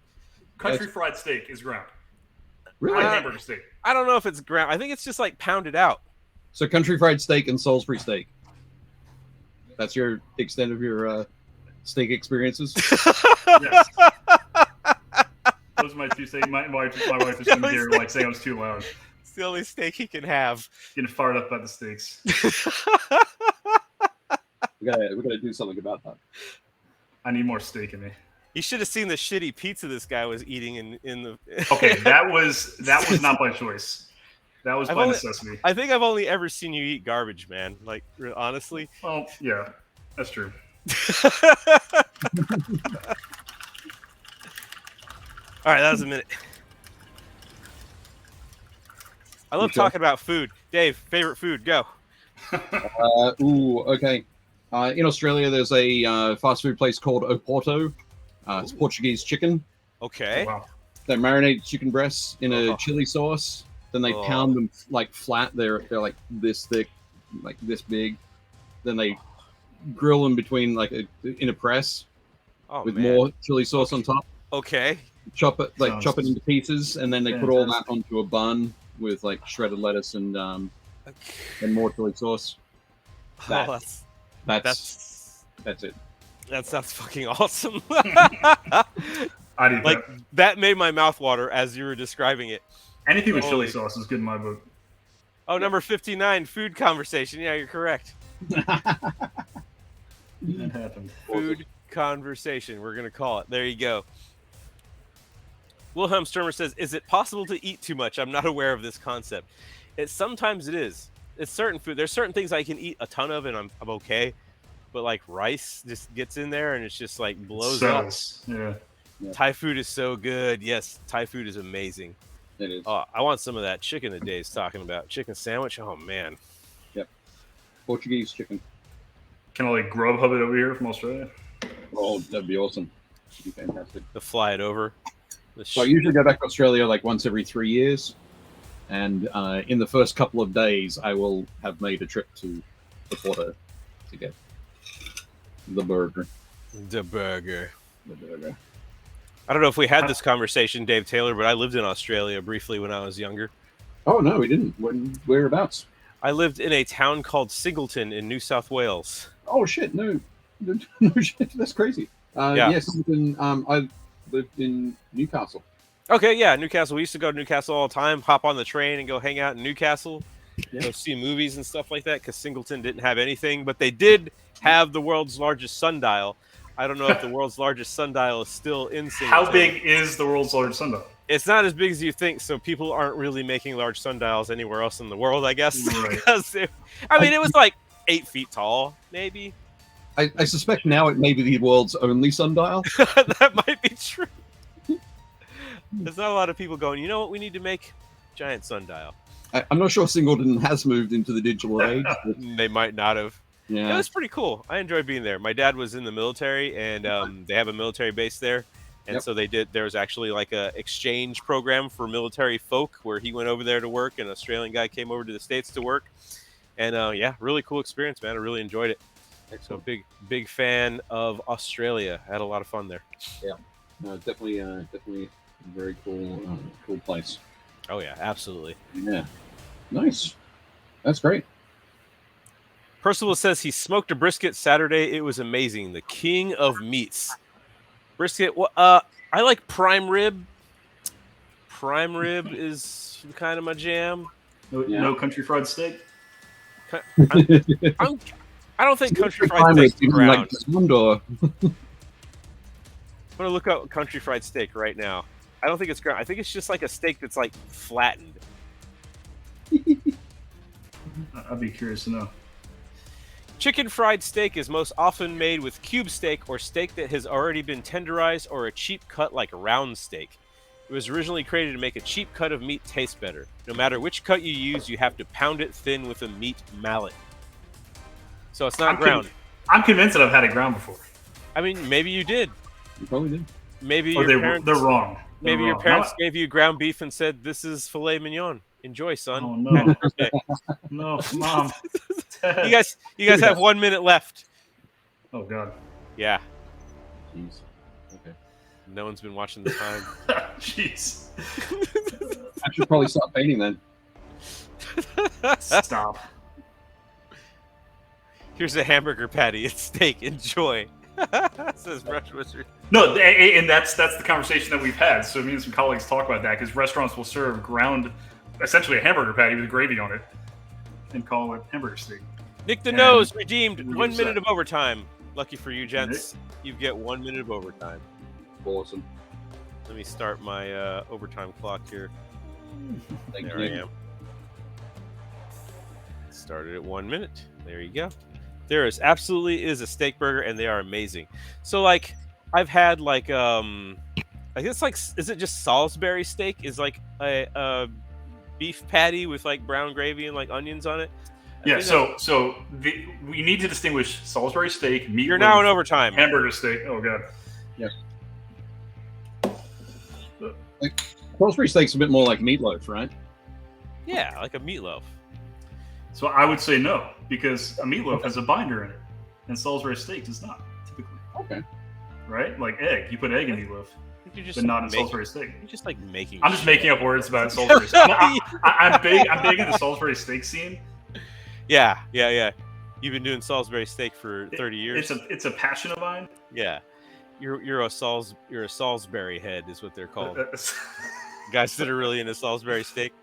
Country fried steak is ground. Really? Hamburger steak. I don't know if it's ground. I think it's just like pounded out. So country fried steak and Salisbury steak. That's your extent of your steak experiences? Yes. Those are my two steaks. My wife is in here like saying I was too loud. It's the only steak he can have. Getting fired up by the steaks. we gotta do something about that. I need more steak in me. You should have seen the shitty pizza this guy was eating in the. Okay, that was not by choice. That was by necessity. I think I've only ever seen you eat garbage, man. Like, honestly. Well, yeah, that's true. All right, that was a minute. I love talking about food. Dave, favorite food, go. Okay. In Australia, there's a fast food place called Oporto. It's Portuguese chicken. Okay. Oh, wow. They marinate chicken breasts in a chili sauce. Then they pound them like flat. They're like this thick, like this big. Then they grill them between in a press with more chili sauce on top. Okay. Chop it into pieces, and then they put all that onto a bun with like shredded lettuce and more chili sauce. That's it. That sounds fucking awesome. I need that made my mouth water as you were describing it. Anything with chili sauce is good in my book. Oh, number 59, food conversation. Yeah, you're correct. That happened. Food conversation. We're gonna call it. There you go. Wilhelm Sturmer says, "Is it possible to eat too much? I'm not aware of this concept. Sometimes it is. It's certain food. There's certain things I can eat a ton of, and I'm okay. But like rice just gets in there, and it's just like blows up. Yeah. Thai food is so good. Yes, Thai food is amazing. It is. I want some of that chicken that Dave's talking about. Chicken sandwich. Oh man. Yep. Portuguese chicken. Can I like Grubhub it over here from Australia? Oh, that'd be awesome. That'd be fantastic. To fly it over. So I usually go back to Australia like once every 3 years, and in the first couple of days, I will have made a trip to the Porto to get the burger. The burger. The burger. I don't know if we had this conversation, Dave Taylor, but I lived in Australia briefly when I was younger. Oh, no, we didn't. Whereabouts? I lived in a town called Singleton in New South Wales. Oh, shit. No shit. That's crazy. Yes, I lived in Newcastle. Okay, yeah, Newcastle. We used to go to Newcastle all the time, hop on the train and go hang out in Newcastle, go see movies and stuff like that, because Singleton didn't have anything, but they did have the world's largest sundial. I don't know if the world's largest sundial is still in Singleton. How big is the world's largest sundial? It's not as big as you think, so people aren't really making large sundials anywhere else in the world, I guess. Right. It was like 8 feet tall, maybe. I suspect now it may be the world's only sundial. That might be true. There's not a lot of people going, you know what we need to make? Giant sundial. I'm not sure Singleton has moved into the digital age. They might not have. Yeah. It was pretty cool. I enjoyed being there. My dad was in the military, and they have a military base there. And so there was actually like a exchange program for military folk where he went over there to work, and an Australian guy came over to the States to work. And really cool experience, man. I really enjoyed it. Excellent. So big fan of Australia. I had a lot of fun there. Yeah, no, definitely a very cool place. Oh yeah, absolutely. Yeah, nice. That's great. Percival says he smoked a brisket Saturday. It was amazing. The king of meats. Brisket. I like prime rib. Prime rib is kind I don't think country fried steak is ground. Or... I'm gonna look up country fried steak right now. I don't think it's ground. I think it's just like a steak that's like flattened. I'd be curious to know. Chicken fried steak is most often made with cube steak or steak that has already been tenderized or a cheap cut like round steak. It was originally created to make a cheap cut of meat taste better. No matter which cut you use, you have to pound it thin with a meat mallet. So it's not ground. I'm convinced that I've had it ground before. I mean, maybe you did. You probably did. Maybe they're wrong. Maybe your parents gave you ground beef and said, "This is filet mignon. Enjoy, son." Oh no, no, Mom. You guys have 1 minute left. Oh God. Yeah. Jeez. Okay. No one's been watching the time. Jeez. I should probably stop painting then. Stop. Here's a hamburger patty. It's steak. Enjoy. Says Rush Wizard. No, and that's the conversation that we've had. So me and some colleagues talk about that because restaurants will serve ground, essentially a hamburger patty with gravy on it, and call it hamburger steak. Nick the Nose redeemed 1 minute of overtime. Lucky for you, gents. You get 1 minute of overtime. Awesome. Let me start my overtime clock here. Thank there you. I am. Started at 1 minute. There you go. There absolutely is a steak burger, and they are amazing. So, like, I've had like I guess like, is it just Salisbury steak? Is like a beef patty with like brown gravy and like onions on it. Yeah. We need to distinguish Salisbury steak, meat. You're now in overtime. Hamburger steak. Oh God. Yeah. Like, Salisbury steak's a bit more like meatloaf, right? Yeah, like a meatloaf. So I would say no, because a meatloaf has a binder in it, and Salisbury steak does not, typically. Okay. Right? Like egg. You put egg in meatloaf, but not in Salisbury steak. You're just like making. I'm just making up words about Salisbury steak. I'm big in the Salisbury steak scene. Yeah. You've been doing Salisbury steak for 30 years. It's a passion of mine. Yeah. You're a Salisbury head is what they're called. Guys that are really into Salisbury steak.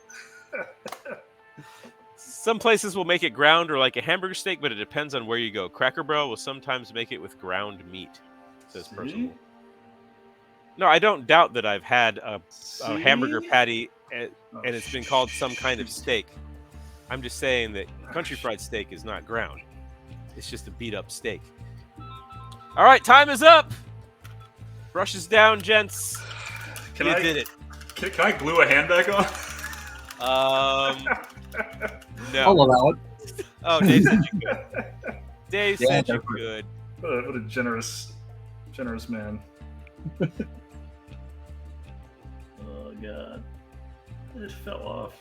Some places will make it ground or like a hamburger steak, but it depends on where you go. Cracker Barrel will sometimes make it with ground meat, says Percival. No, I don't doubt that I've had a hamburger patty and it's been called some kind of steak. I'm just saying that country fried steak is not ground. It's just a beat up steak. All right, time is up. Brush is down, gents. You did it. Can I glue a hand back on? No. I'll allow it. Oh, Dave said you could. Dave said you could. What a generous man. Oh God, it fell off.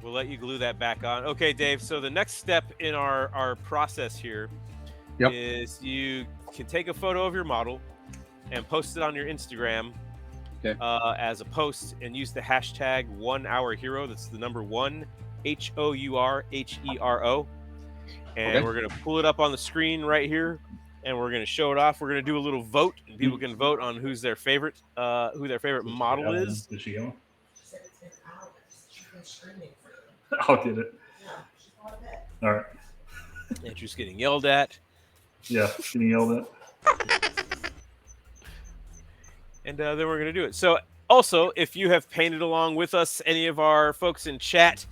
We'll let you glue that back on. Okay, Dave. So the next step in our process here is you can take a photo of your model and post it on your Instagram as a post and use the hashtag 1HourHero. That's the number 1 HOURHERO. And we're going to pull it up on the screen right here and we're going to show it off. We're going to do a little vote and people can vote on who's their favorite model is. I'll get it. All right. Andrew's getting yelled at. Yeah, getting yelled at. And then we're going to do it. So also, if you have painted along with us, any of our folks in chat,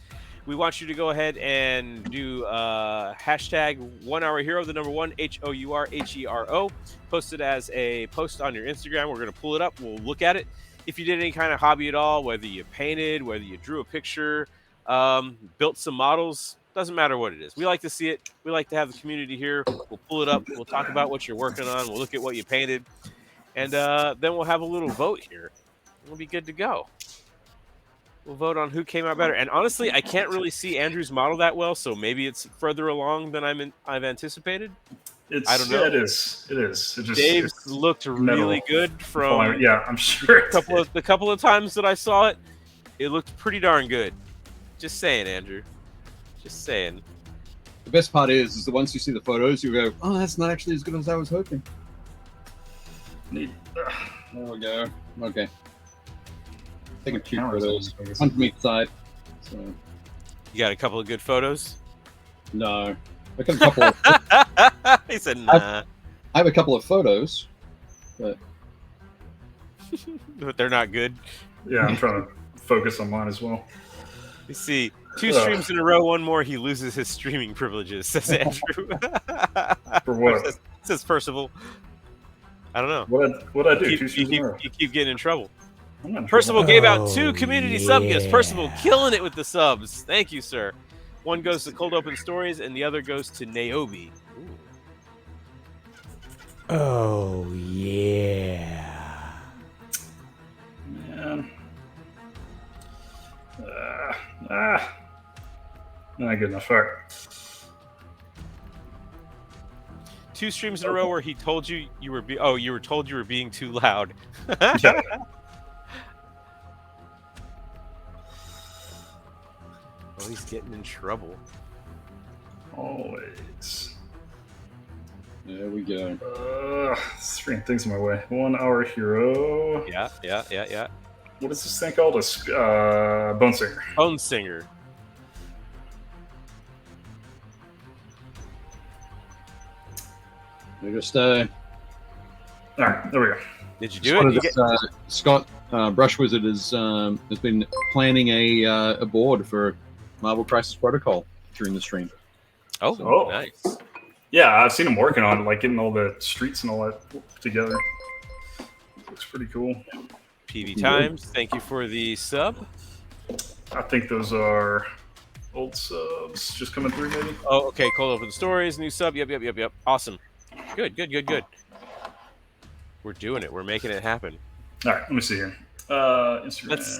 we want you to go ahead and do hashtag 1HourHero, the number 1 HOURHERO. Post it as a post on your Instagram. We're going to pull it up. We'll look at it. If you did any kind of hobby at all, whether you painted, whether you drew a picture, built some models, doesn't matter what it is. We like to see it. We like to have the community here. We'll pull it up. We'll talk about what you're working on. We'll look at what you painted. And then we'll have a little vote here. We'll be good to go. We'll vote on who came out better. And honestly, I can't really see Andrew's model that well, so maybe it's further along than I've anticipated. I don't know. Yeah, it is. It just, Dave's looked really good from I'm sure. The couple of times that I saw it, it looked pretty darn good. Just saying, Andrew. Just saying. The best part is that once you see the photos, you go, "Oh, that's not actually as good as I was hoping." There we go. Okay. Taking 2 photos. One from each side. So. You got a couple of good photos? No. I got a couple of, He said, nah. I have a couple of photos, but But they're not good. Yeah, I'm trying to focus on mine as well. You see, 2 streams in a row, one more, he loses his streaming privileges, says Andrew. For what? Says Percival. I don't know. What I do? 2 streams in a row. You keep getting in trouble. I'm not in Percival trouble. gave out 2 community sub gifts. Percival killing it with the subs. Thank you, sir. One goes to Cold Open Stories, and the other goes to Naomi. Ooh. Oh, yeah. Man. Not good enough. All right. 2 streams in a row where he told you you were you were told you were being too loud. Yeah. Oh, he's getting in trouble. Always. there we go. Throwing things in my way. 1 hour hero. Yeah. What is this thing called? A bone singer. Bone singer. We just All right, there we go. Did you do it? Scott Brush Wizard has been planning a board for Marvel Crisis Protocol during the stream. Oh, nice. Yeah, I've seen him working on it, like getting all the streets and all that together. Looks pretty cool. PV Times, thank you for the sub. I think those are old subs just coming through, maybe. Oh, okay. Cold Open Stories, new sub. Yep. Awesome. Good. We're doing it. We're making it happen. All right, let me see here. Instagram. Let's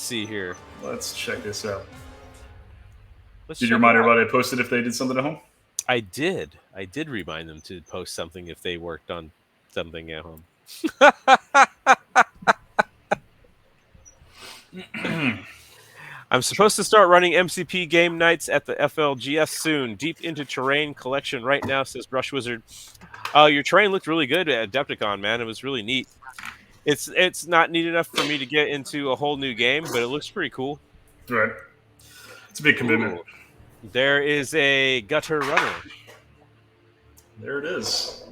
see here. Let's check this out. Let's Did check you remind it out. everybody to post it if they did something at home? I did remind them to post something if they worked on something at home. I'm supposed to start running MCP game nights at the FLGS soon. Deep into terrain collection right now, says Brush Wizard. Your terrain looked really good at Adepticon, man. It was really neat. It's not neat enough for me to get into a whole new game, but it looks pretty cool. Right. It's a big commitment. Ooh. There is a gutter runner. There it is.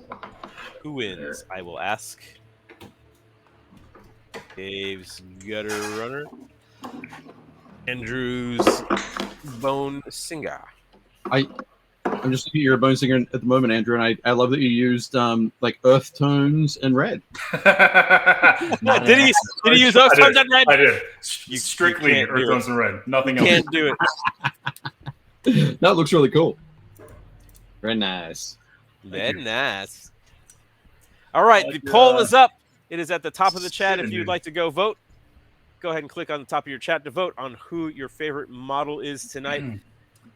Who wins? There. I will ask. Dave's gutter runner. Andrew's bone singer. I'm just looking at your bone singer at the moment, Andrew, and I love that you used like earth tones and red. Did he use those tones and red? I did. You Strictly can't earth do tones and red. Nothing You else. can't do it. No, it looks really cool. Very nice. Very nice. All right, the poll is up. It is at the top of the chat. If you'd like to go vote, go ahead and click on the top of your chat to vote on who your favorite model is tonight.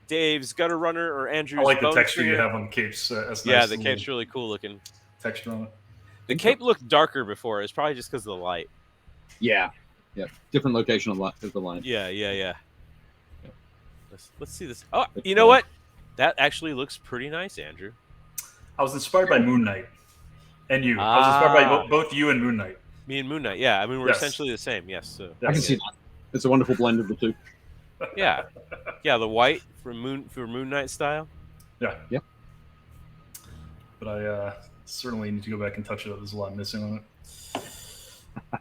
Dave's gutter runner or Andrew's. I like the bone texture singer. you have on the capes. That's Yeah, nice the cape's really cool looking. texture on it. The cape looked darker before. It's probably just because of the light. Yeah. Different location of the line. Yeah. Let's see this. Oh, you know what? That actually looks pretty nice, Andrew. I was inspired by Moon Knight. And you. I was inspired by both you and Moon Knight. Me and Moon Knight. Yeah, I mean we're Yes. essentially the same. Yes. So I can see that. It's a wonderful blend of the two. yeah, the white for Moon Knight style. Yeah. Yep. But I certainly need to go back and touch it up. There's a lot missing on it.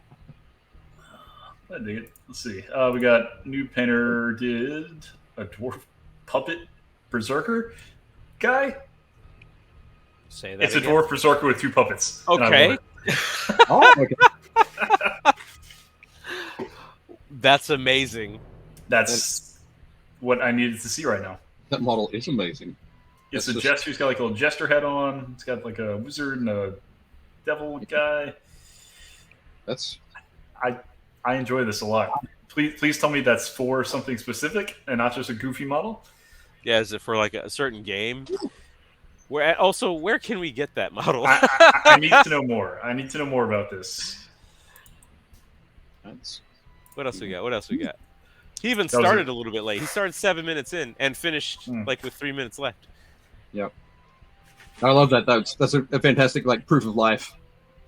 I dig it. Let's see. We got new painter did a dwarf puppet berserker guy. Say that. It's again. a dwarf berserker with 2 puppets. and I Okay. love it. Oh, okay. That's amazing. That's what I needed to see right now. That model is amazing. It's That's a just- jester. He's got like a little jester head on. It's got like a wizard and a devil guy. That's I enjoy this a lot. Please tell me that's for something specific and not just a goofy model. Yeah, is it for like a certain game? Where can we get that model? I need to know more. I need to know more about this. What else we got? He even That was started a little bit late. He started 7 minutes in and finished like with 3 minutes left. Yep. I love that. That's a fantastic like proof of life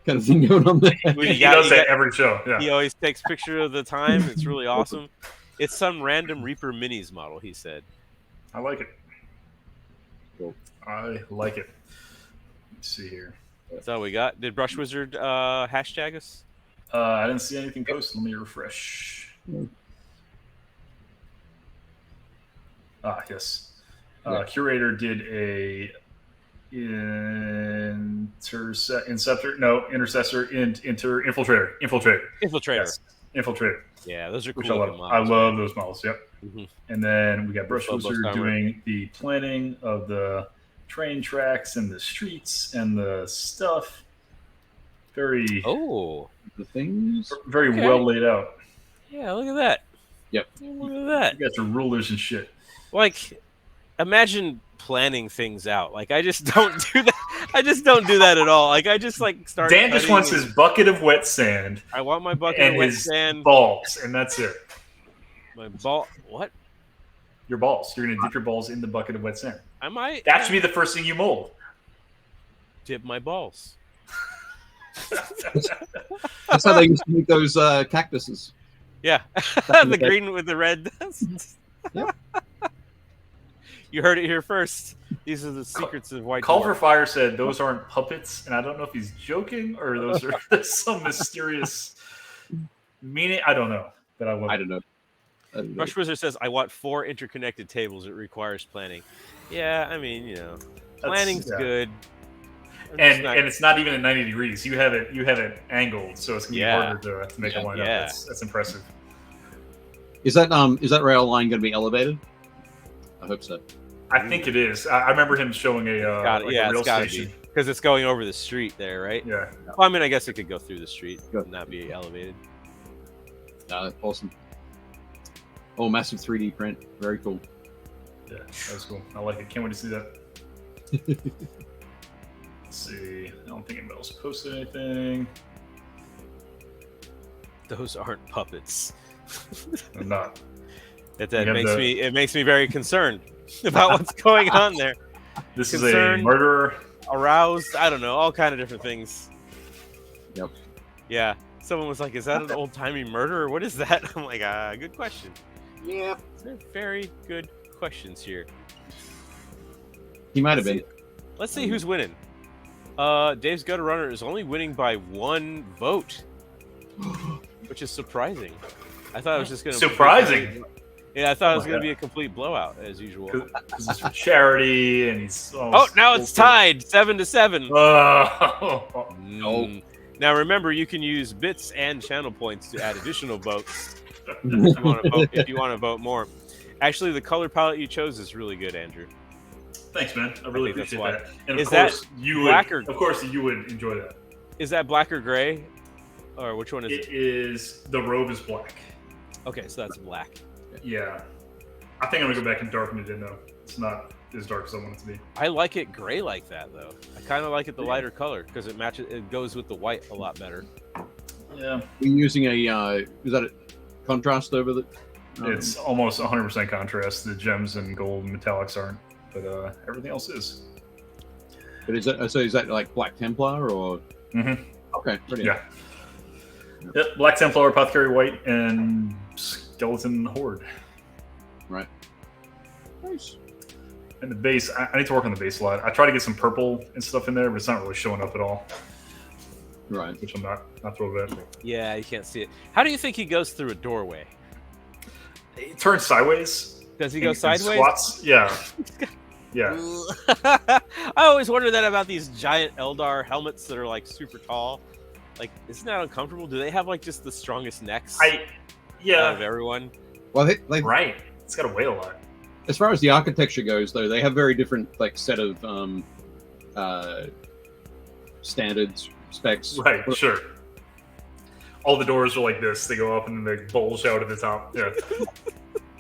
kind of thing going on there. He does that every show. Yeah. He always takes picture of the time. It's really awesome. It's some random Reaper Minis model, he said. I like it. I like it. Let's see here. That's all we got. Did Brush Wizard hashtag us? I didn't see anything posted. Let me refresh. Yes. Curator did a intercessor, infiltrator. Infiltrator. Yes. Infiltrator. Yeah, those are cool. Which I love. I love those models. Yep. Mm-hmm. And then we got Brush Wizard doing the planning of the train tracks and the streets and the stuff. Very. The things. Very well laid out. Yeah, look at that. Yep. Look at that. You got some rulers and shit. Like, imagine planning things out. Like, I just don't do that. I just don't do that at all. Like, I just start. Dan just wants his bucket of wet sand. I want my bucket of wet sand. Balls, and that's it. My ball. What? Your balls. You're gonna dip your balls in the bucket of wet sand. I might. That should be the first thing you mold. Dip my balls. That's how they used to make those cactuses. Yeah, the green with the red. Yep. You heard it here first. These are the secrets of White. Call for Fire said those aren't puppets, and I don't know if he's joking or those are some mysterious meaning. I don't know, but I don't know. Brush Wizard says, "I want 4 interconnected tables. It requires planning." Yeah, I mean, planning's good. And it's not even at 90 degrees. You have it angled, so it's gonna be harder to make it line up. That's impressive. Is that rail line going to be elevated? I hope so. I think it is. I remember him showing a rail station because it's going over the street there, right? Yeah. Well, I mean, I guess it could go through the street and not be elevated. Awesome. Oh, massive 3D print. Very cool. Yeah, that was cool. I like it. Can't wait to see that. Let's see. I don't think anybody else posted anything. Those aren't puppets. I'm not. It makes me very concerned about what's going on there. This is a murderer. Aroused. I don't know. All kind of different things. Yep. Yeah. Someone was like, "Is that an old-timey murderer? What is that?" I'm like, good question. Yeah. They're very good questions here. He might have been. Let's see who's winning. Dave's Gutter Runner is only winning by 1 vote, which is surprising. I thought it was just going to surprising. Yeah, I thought it was going to be a complete blowout as usual. Because it's for charity, and he's. Now it's tied 7-7. No. Now remember, you can use bits and channel points to add additional votes if you want to vote more. Actually, the color palette you chose is really good, Andrew. Thanks, man. I really appreciate that. And of course, you would enjoy that. Is that black or gray? Or which one is it? It is. The robe is black. Okay, so that's black. Yeah. I think I'm going to go back and darken it in, though. It's not as dark as I want it to be. I like it gray like that, though. I kind of like it the lighter color because it matches. It goes with the white a lot better. Yeah. We're using is that a contrast over the? It's almost 100% contrast. The gems and gold metallics aren't, but everything else is. But is that like Black Templar or? Mm-hmm. Okay, brilliant. Yeah. Yep, Black Templar, Apothecary White, and Skeleton Horde. Right. Nice. And the base, I need to work on the base a lot. I try to get some purple and stuff in there, but it's not really showing up at all. Right. Which I'm not thrilled at. Yeah, you can't see it. How do you think he goes through a doorway? He turns sideways. Does he go sideways? Squats. Yeah. Yeah. I always wonder that about these giant Eldar helmets that are like super tall. Like, isn't that uncomfortable? Do they have like just the strongest necks? Out of everyone. Well, right. It's got to weigh a lot. As far as the architecture goes, though, they have very different set of standards, specs. Right. Sure. All the doors are like this. They go up and then they bulge out at the top. Yeah.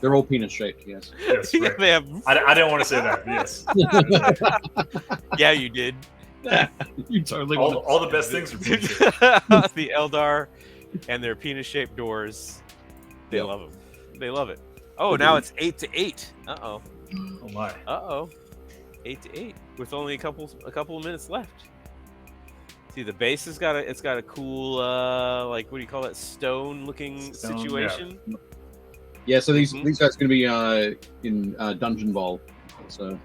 They're all penis shaped. Yes. Yes. Right. They have... I didn't want to say that. Yes. Yeah, you did. You totally. All the best things are penis shaped. The Eldar and their penis-shaped doors. They love them. They love it. Oh, now it's 8-8. Uh-oh. Oh my. Uh-oh. 8-8 with only a couple of minutes left. See, the base has got a cool like, what do you call that, stone-looking situation. Yeah. So these guys are going to be in Dungeon Ball. So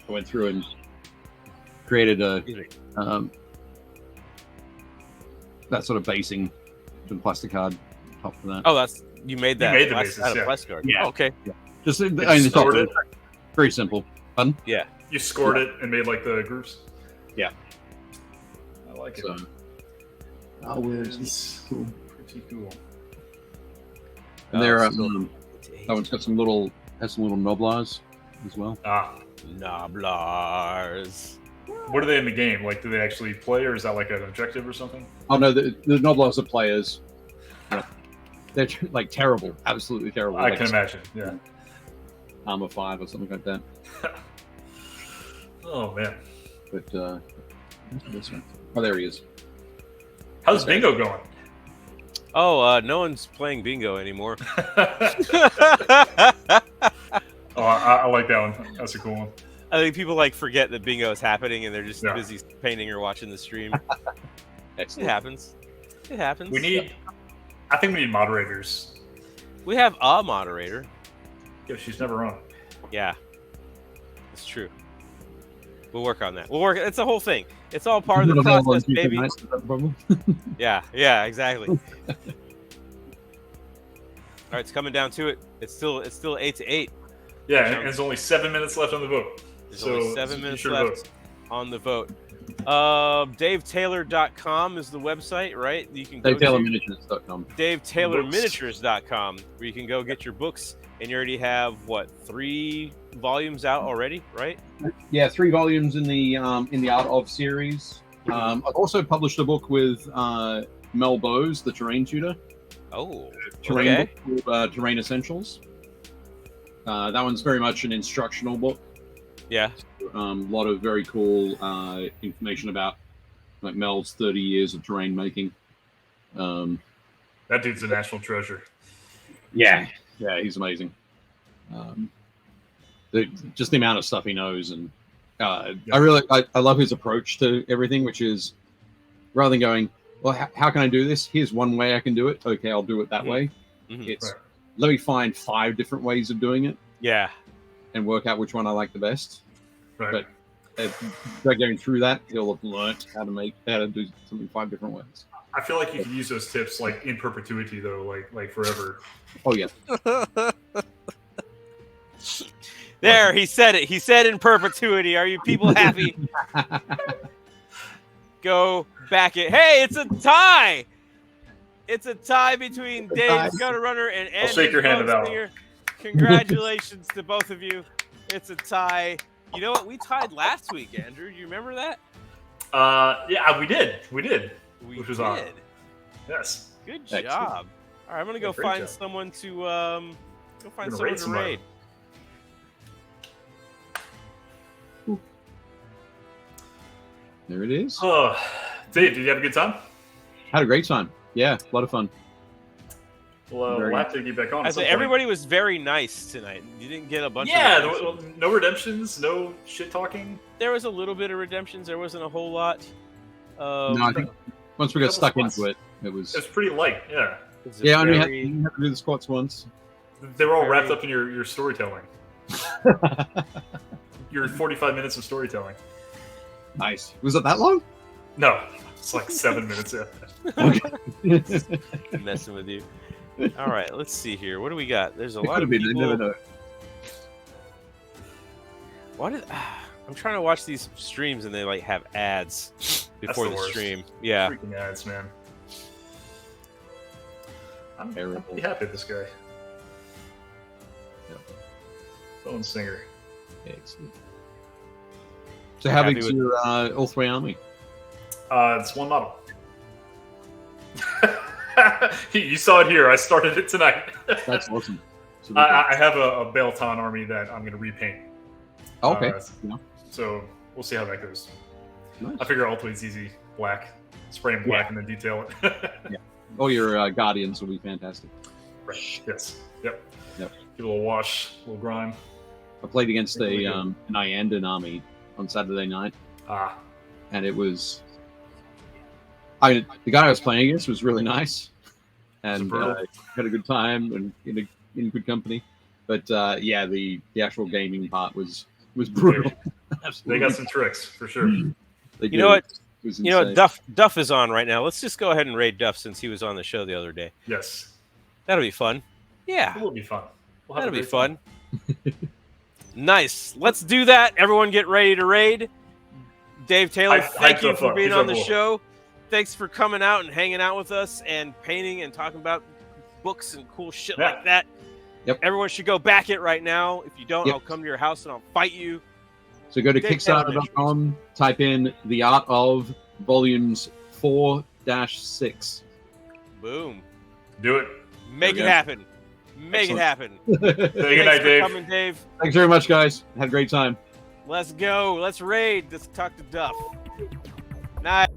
I went through and created a that sort of basing with plastic card top for that. Oh, you made that. You made the bases, out of plastic card. Yeah. Oh, okay. Yeah. Just scored it. Very simple. Fun. Yeah. You scored it and made like the groups. Yeah. I like it. So, It's cool. pretty cool. And there, that one's got some little Noblars as well. Noblars. What are they in the game? Like, do they actually play, or is that like an objective or something? Oh no, the Noblars are players. They're like terrible, absolutely terrible. I can imagine. Yeah. Armor 5 or something like that. Oh man. But this one. Oh, there he is. How's bingo going? Oh, no one's playing bingo anymore. Oh, I like that one. That's a cool one. I think people forget that bingo is happening and they're just busy painting or watching the stream. It happens. It happens. I think we need moderators. We have a moderator. Yeah, she's never on. Yeah, it's true. We'll work on that. It's a whole thing. It's all part of the process, baby. Yeah, exactly. All right, it's coming down to it. It's still 8-8. Yeah, and there's only 7 minutes left on the vote. There's only 7 minutes left on the vote. DaveTaylor.com is the website, right? You can go DaveTaylorMiniatures.com. DaveTaylorMiniatures.com, where you can go get your books, and you already have 3 volumes out already, right? Yeah, 3 volumes in the Art of series. I've also published a book with Mel Bowes, the terrain tutor. Oh, terrain book called Terrain Essentials. That one's very much an instructional book. Yeah. A lot of very cool information about Mel's 30 years of terrain making. That dude's a national treasure. Yeah, he's amazing. Just the amount of stuff he knows, and I love his approach to everything, which is rather than going, well, how can I do this? Here's one way I can do it. Okay, I'll do it that way. Mm-hmm. It's let me find 5 different ways of doing it. Yeah. And work out which one I like the best. Right. But by going through that, he'll have learned how to do something 5 different ways. I feel like you could use those tips in perpetuity, though, like forever. Oh yeah. There, he said it. He said in perpetuity. Are you people happy? Go back it. Hey, it's a tie. It's a tie between Dave Gutterrunner and Andrew. I'll shake your hand about it. Congratulations to both of you. It's a tie. You know what? We tied last week, Andrew. You remember that? Yeah, we did. Which was odd. Yes. Good job. All right, I'm gonna go find someone to raid. There it is. Oh, Dave, did you have a good time? Had a great time. Yeah, a lot of fun. Well, we'll have to get back on. I think everybody was very nice tonight. You didn't get a bunch of no redemptions, no shit talking. There was a little bit of redemptions. There wasn't a whole lot. No, I think once we got stuck into it, it was pretty light. Yeah. Yeah, you had to do the squats once. They were all wrapped up in your storytelling. Your 45 minutes of storytelling. Nice. Was it that long? No, it's like 7 minutes. Yeah. Messing with you. All right, let's see here. What do we got? There's a lot of people. people. Never know. I'm trying to watch these streams and they have ads before the stream. Yeah. Freaking ads, man. I'm terrible. Pretty happy with this guy. Yep. Bone Singer. Excellent. So how big's your all-3 army? It's 1 model. You saw it here. I started it tonight. That's awesome. I have a Belton army that I'm going to repaint. Okay. So we'll see how that goes. Nice. I figure ultimately it's easy. Black. Spray them black and then detail it. Yeah. All your Guardians will be fantastic. Right. Yes. Yep. Yep. Give it a little wash, a little grime. I played against an Iandan army on Saturday night. And it was... the guy I was playing against was really nice. And had a good time and in good company. But the actual gaming part was brutal. They got some tricks for sure. You know what? You know, Duff is on right now. Let's just go ahead and raid Duff since he was on the show the other day. Yes. That'll be fun. Yeah. It will be fun. That'll be fun. Nice. Let's do that. Everyone get ready to raid. Dave Taylor, thank you for being on the show. Thanks for coming out and hanging out with us and painting and talking about books and cool shit like that. Yep. Everyone should go back it right now. If you don't, I'll come to your house and I'll fight you. So go to Kickstarter.com, type in The Art of Volumes 4-6. Boom. Do it. Make it happen. Make it happen. Good night, Dave. Coming, Dave. Thanks very much, guys. Had a great time. Let's go. Let's raid. Let's talk to Duff. Night.